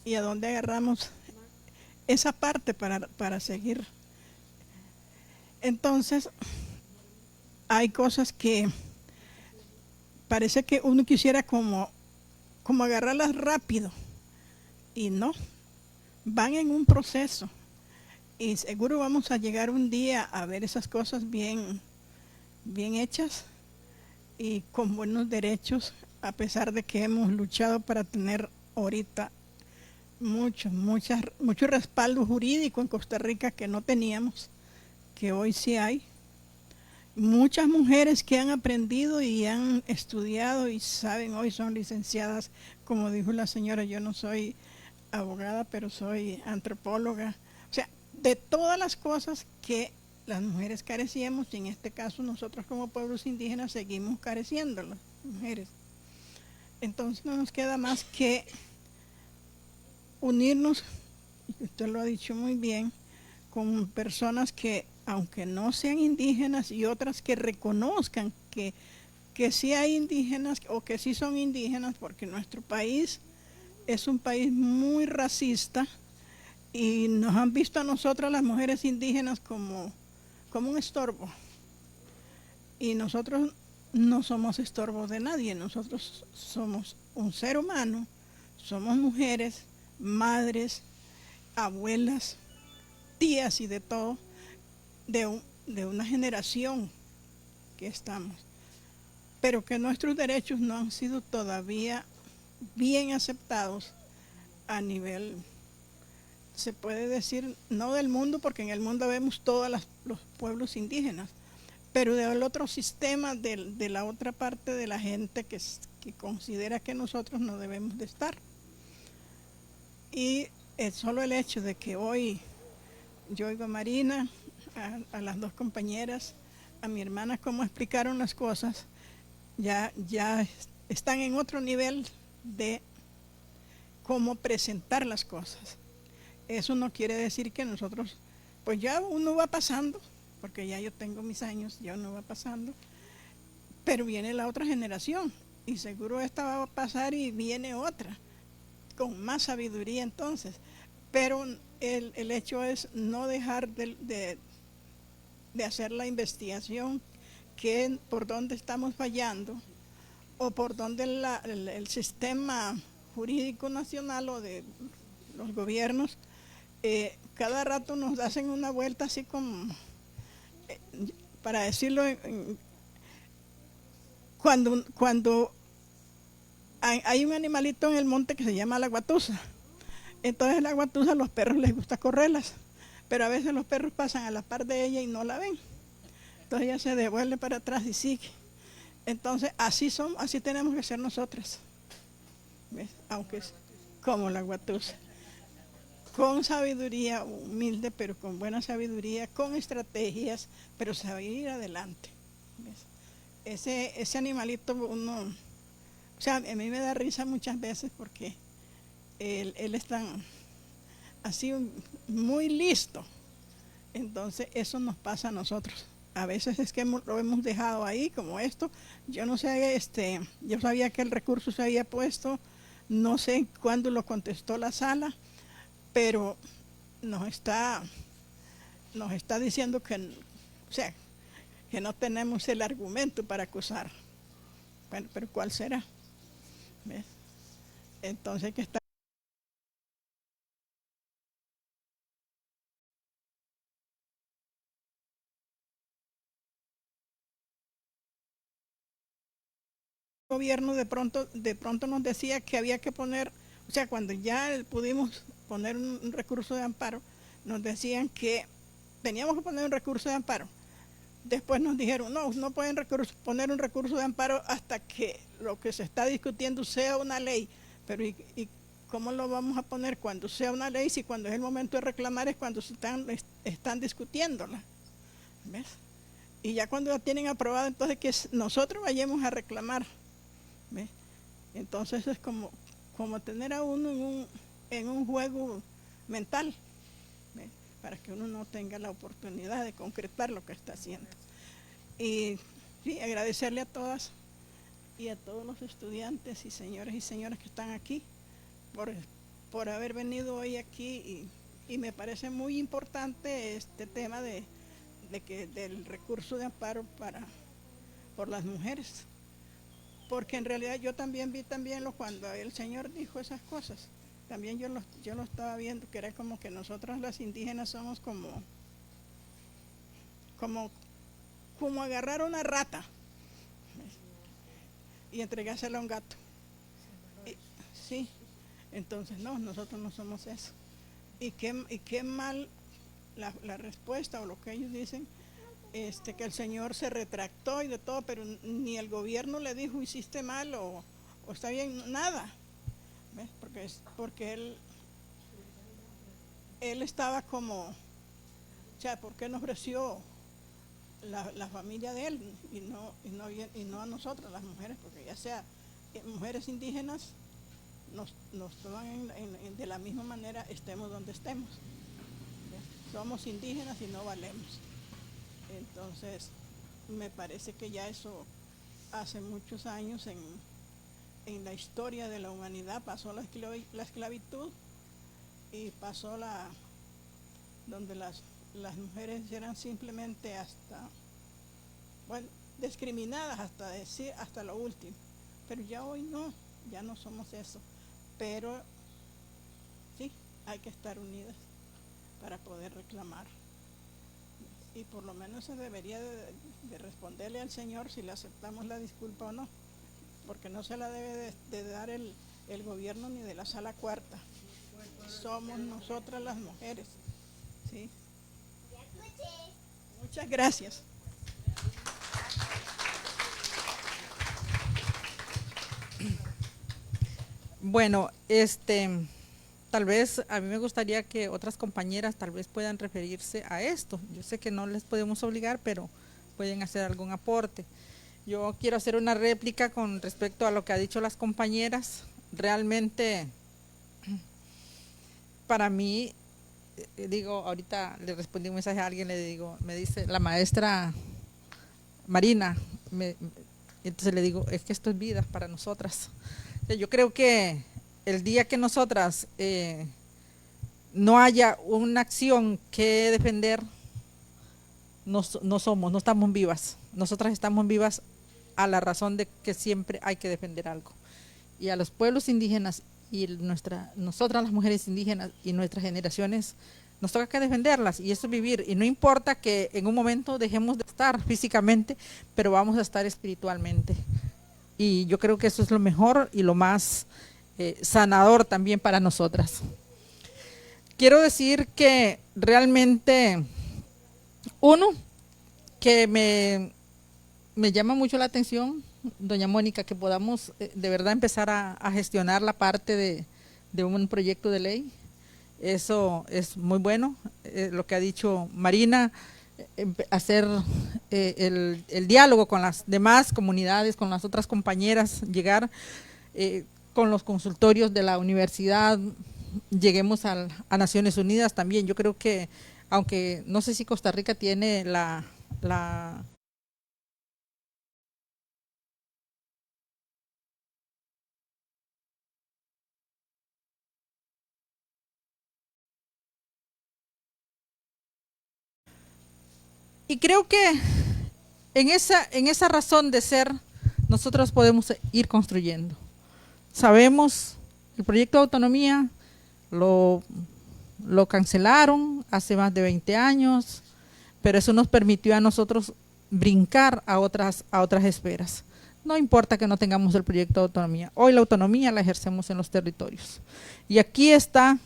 ¿y a dónde agarramos esa parte para seguir? Entonces, hay cosas que parece que uno quisiera como agarrarlas rápido, y no, van en un proceso, y seguro vamos a llegar un día a ver esas cosas bien hechas y con buenos derechos, a pesar de que hemos luchado para tener ahorita mucho respaldo jurídico en Costa Rica que no teníamos, que hoy sí hay. Muchas mujeres que han aprendido y han estudiado y saben, hoy son licenciadas, como dijo la señora, yo no soy abogada, pero soy antropóloga. O sea, de todas las cosas que las mujeres carecíamos, y en este caso nosotros como pueblos indígenas seguimos careciendo, las mujeres. Entonces no nos queda más que unirnos, y usted lo ha dicho muy bien, con personas que, aunque no sean indígenas, y otras que reconozcan que sí hay indígenas o que sí son indígenas, porque nuestro país es un país muy racista y nos han visto a nosotros las mujeres indígenas como un estorbo, y nosotros no somos estorbos de nadie. Nosotros somos un ser humano, somos mujeres, madres, abuelas, tías y de todo, de una generación que estamos, pero que nuestros derechos no han sido todavía bien aceptados a nivel, se puede decir, no del mundo, porque en el mundo vemos todos los pueblos indígenas, pero del otro sistema, de la otra parte de la gente que considera que nosotros no debemos de estar. Y es solo el hecho de que hoy yo oigo a Marina, a las dos compañeras, a mi hermana, cómo explicaron las cosas, ya están en otro nivel de cómo presentar las cosas. Eso no quiere decir que nosotros pues ya uno va pasando, porque ya yo tengo mis años, ya uno va pasando, pero viene la otra generación y seguro esta va a pasar y viene otra, con más sabiduría entonces. Pero el hecho es no dejar de hacer la investigación por dónde estamos fallando o por dónde el sistema jurídico nacional o de los gobiernos cada rato nos hacen una vuelta así como, para decirlo, cuando hay un animalito en el monte que se llama la guatusa. Entonces la guatusa a los perros les gusta correrlas, pero a veces los perros pasan a la par de ella y no la ven. Entonces ella se devuelve para atrás y sigue. Entonces así tenemos que ser nosotras, ¿ves? Aunque es como la guatusa, con sabiduría humilde, pero con buena sabiduría, con estrategias, pero saber ir adelante, ¿ves? Ese animalito o sea, a mí me da risa muchas veces porque él es tan así muy listo. Entonces eso nos pasa a nosotros. A veces es que lo hemos dejado ahí como esto. Yo no sé, yo sabía que el recurso se había puesto, no sé cuándo lo contestó la sala, pero nos está diciendo que, o sea, que no tenemos el argumento para acusar. Bueno, pero ¿cuál será? ¿Ves? Entonces hay que estar. El gobierno de pronto nos decía que había que poner, o sea, cuando ya pudimos poner un recurso de amparo, nos decían que teníamos que poner un recurso de amparo. Después nos dijeron, no pueden poner un recurso de amparo hasta que lo que se está discutiendo sea una ley. Pero ¿y cómo lo vamos a poner cuando sea una ley si cuando es el momento de reclamar es cuando están discutiéndola? ¿Ves? Y ya cuando la tienen aprobada, entonces que nosotros vayamos a reclamar. ¿Ves? Entonces es como tener a uno en un juego mental, ¿ves? Para que uno no tenga la oportunidad de concretar lo que está haciendo. Y sí, agradecerle a todas y a todos los estudiantes y señores y señoras que están aquí por haber venido hoy aquí y me parece muy importante este tema del recurso de amparo por las mujeres, porque en realidad yo también vi cuando el Señor dijo esas cosas, también yo lo estaba viendo, que era como que nosotras las indígenas somos como agarrar una rata y entregársela a un gato. Sí, entonces no, nosotros no somos eso. Y qué mal la respuesta o lo que ellos dicen, que el Señor se retractó y de todo, pero ni el gobierno le dijo hiciste mal o está bien, nada. ¿Ves? Porque él estaba como, o sea, ¿por qué nos ofreció la familia de él y no a nosotros, las mujeres? Porque ya sea mujeres indígenas, nos toman de la misma manera, estemos donde estemos. ¿Ves? Somos indígenas y no valemos. Entonces, me parece que ya eso hace muchos años en la historia de la humanidad pasó la esclavitud y pasó donde las mujeres eran simplemente discriminadas hasta lo último. Pero ya hoy no, ya no somos eso. Pero sí, hay que estar unidas para poder reclamar. Y por lo menos se debería de responderle al Señor si le aceptamos la disculpa o no, porque no se la debe de dar el gobierno ni de la sala cuarta. Somos nosotras las mujeres. ¿Sí? Muchas gracias. Bueno, tal vez a mí me gustaría que otras compañeras tal vez puedan referirse a esto. Yo sé que no les podemos obligar, pero pueden hacer algún aporte. Yo quiero hacer una réplica con respecto a lo que ha dicho las compañeras. Realmente, para mí, digo, ahorita le respondí un mensaje a alguien, le digo, me dice la maestra Marina, entonces le digo, es que esto es vida para nosotras. Yo creo que el día que nosotras no haya una acción que defender, no estamos vivas. Nosotras estamos vivas a la razón de que siempre hay que defender algo. Y a los pueblos indígenas y nosotras las mujeres indígenas y nuestras generaciones, nos toca que defenderlas, y eso es vivir. Y no importa que en un momento dejemos de estar físicamente, pero vamos a estar espiritualmente. Y yo creo que eso es lo mejor y lo más sanador también para nosotras. Quiero decir que realmente, uno, que me llama mucho la atención, doña Mónica, que podamos de verdad empezar a gestionar la parte de un proyecto de ley. Eso es muy bueno, lo que ha dicho Marina, hacer el diálogo con las demás comunidades, con las otras compañeras, llegar con los consultorios de la universidad, lleguemos a Naciones Unidas también. Yo creo que, aunque no sé si Costa Rica tiene la y creo que en esa razón de ser, nosotros podemos ir construyendo. Sabemos, el proyecto de autonomía lo cancelaron hace más de 20 años, pero eso nos permitió a nosotros brincar a otras esferas. No importa que no tengamos el proyecto de autonomía, hoy la autonomía la ejercemos en los territorios. Y aquí está,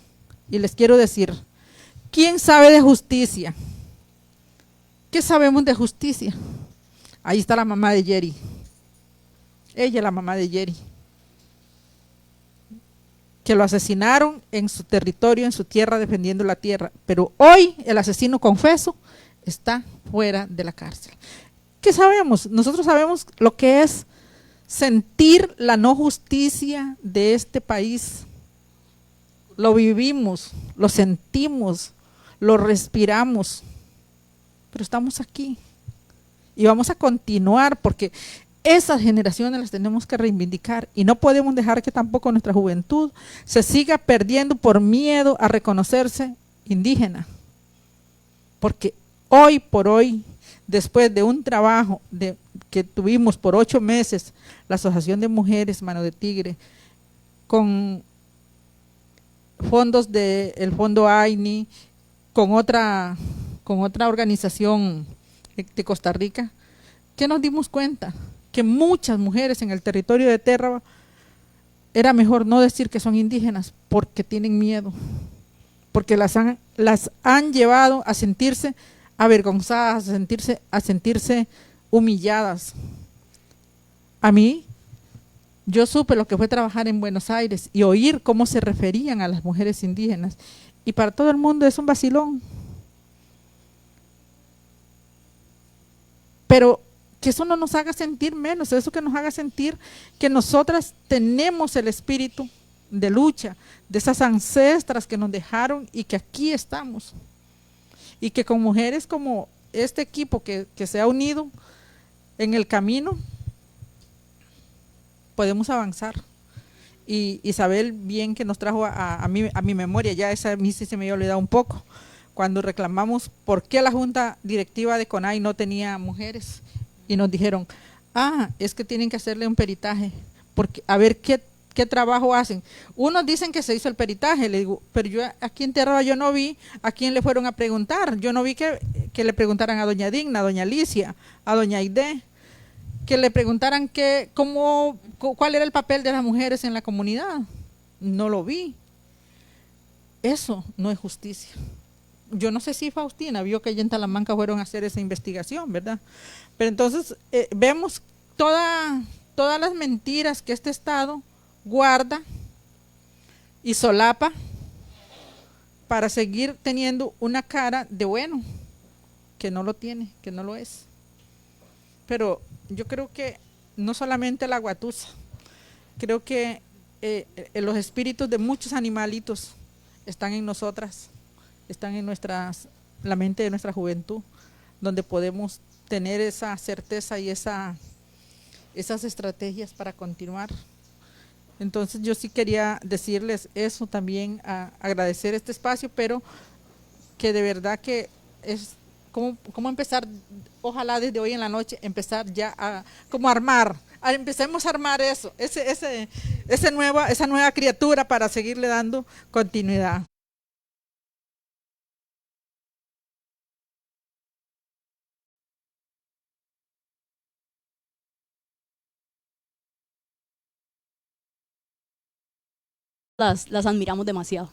y les quiero decir, ¿quién sabe de justicia? ¿Qué sabemos de justicia? Ahí está la mamá de Jerry. Ella es la mamá de Jerry, que lo asesinaron en su territorio, en su tierra, defendiendo la tierra. Pero hoy el asesino confeso está fuera de la cárcel. ¿Qué sabemos? Nosotros sabemos lo que es sentir la no justicia de este país. Lo vivimos, lo sentimos, lo respiramos. Pero estamos aquí y vamos a continuar, porque esas generaciones las tenemos que reivindicar, y no podemos dejar que tampoco nuestra juventud se siga perdiendo por miedo a reconocerse indígena, porque hoy por hoy, después de un trabajo que tuvimos por 8 meses, la Asociación de Mujeres Mano de Tigre, con fondos del Fondo AINI, con otra organización de Costa Rica, que nos dimos cuenta que muchas mujeres en el territorio de Térraba era mejor no decir que son indígenas, porque tienen miedo, porque las han llevado a sentirse avergonzadas, a sentirse humilladas. A mí, yo supe lo que fue trabajar en Buenos Aires y oír cómo se referían a las mujeres indígenas, y para todo el mundo es un vacilón. Pero que eso no nos haga sentir menos, eso que nos haga sentir que nosotras tenemos el espíritu de lucha de esas ancestras que nos dejaron, y que aquí estamos, y que con mujeres como este equipo que se ha unido en el camino, podemos avanzar y saber bien que nos trajo a mi memoria, ya esa a mí sí se me había olvidado un poco, cuando reclamamos por qué la junta directiva de CONAI no tenía mujeres, y nos dijeron, es que tienen que hacerle un peritaje, porque a ver qué trabajo hacen. Unos dicen que se hizo el peritaje, le digo, pero yo aquí en Térraba yo no vi a quién le fueron a preguntar, yo no vi que le preguntaran a doña Digna, a doña Alicia, a doña Aide, que le preguntaran cuál era el papel de las mujeres en la comunidad. No lo vi. Eso no es justicia. Yo no sé si Faustina vio que allá en Talamanca fueron a hacer esa investigación, ¿verdad? Pero entonces vemos todas las mentiras que este Estado guarda y solapa para seguir teniendo una cara de bueno, que no lo tiene, que no lo es. Pero yo creo que no solamente la guatusa, creo que los espíritus de muchos animalitos están en nosotras, están en la mente de nuestra juventud, donde podemos tener esa certeza y esas estrategias para continuar. Entonces yo sí quería decirles eso también, agradecer este espacio, pero que de verdad que es cómo empezar, ojalá desde hoy en la noche, empezar ya a como armar, empecemos a armar eso, esa nueva criatura para seguirle dando continuidad. Las admiramos demasiado.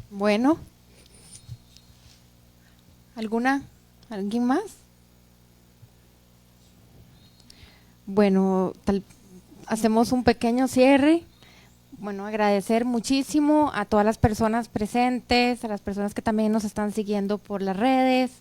Bueno, ¿alguien más? Bueno, hacemos un pequeño cierre. Bueno, agradecer muchísimo a todas las personas presentes, a las personas que también nos están siguiendo por las redes,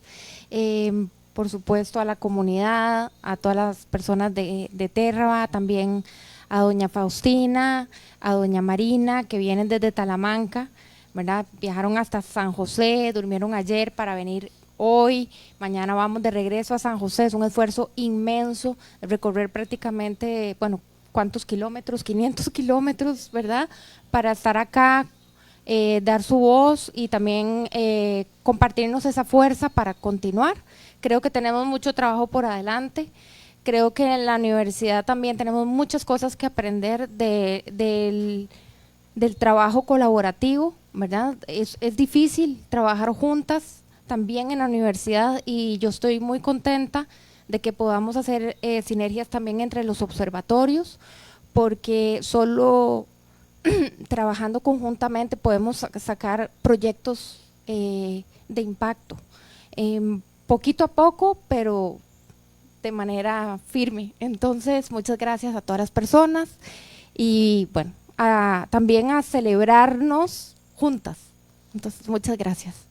por supuesto a la comunidad, a todas las personas de Terraba, también a doña Faustina, a doña Marina, que vienen desde Talamanca, ¿verdad? Viajaron hasta San José, durmieron ayer para venir hoy, mañana vamos de regreso a San José. Es un esfuerzo inmenso recorrer prácticamente, bueno, ¿cuántos kilómetros? 500 kilómetros, ¿verdad? Para estar acá, dar su voz y también compartirnos esa fuerza para continuar. Creo que tenemos mucho trabajo por adelante. Creo que en la universidad también tenemos muchas cosas que aprender del trabajo colaborativo, ¿verdad? Es difícil trabajar juntas también en la universidad y yo estoy muy contenta de que podamos hacer sinergias también entre los observatorios, porque solo trabajando conjuntamente podemos sacar proyectos de impacto, poquito a poco, pero de manera firme. Entonces, muchas gracias a todas las personas y bueno, también a celebrarnos juntas. Entonces, muchas gracias.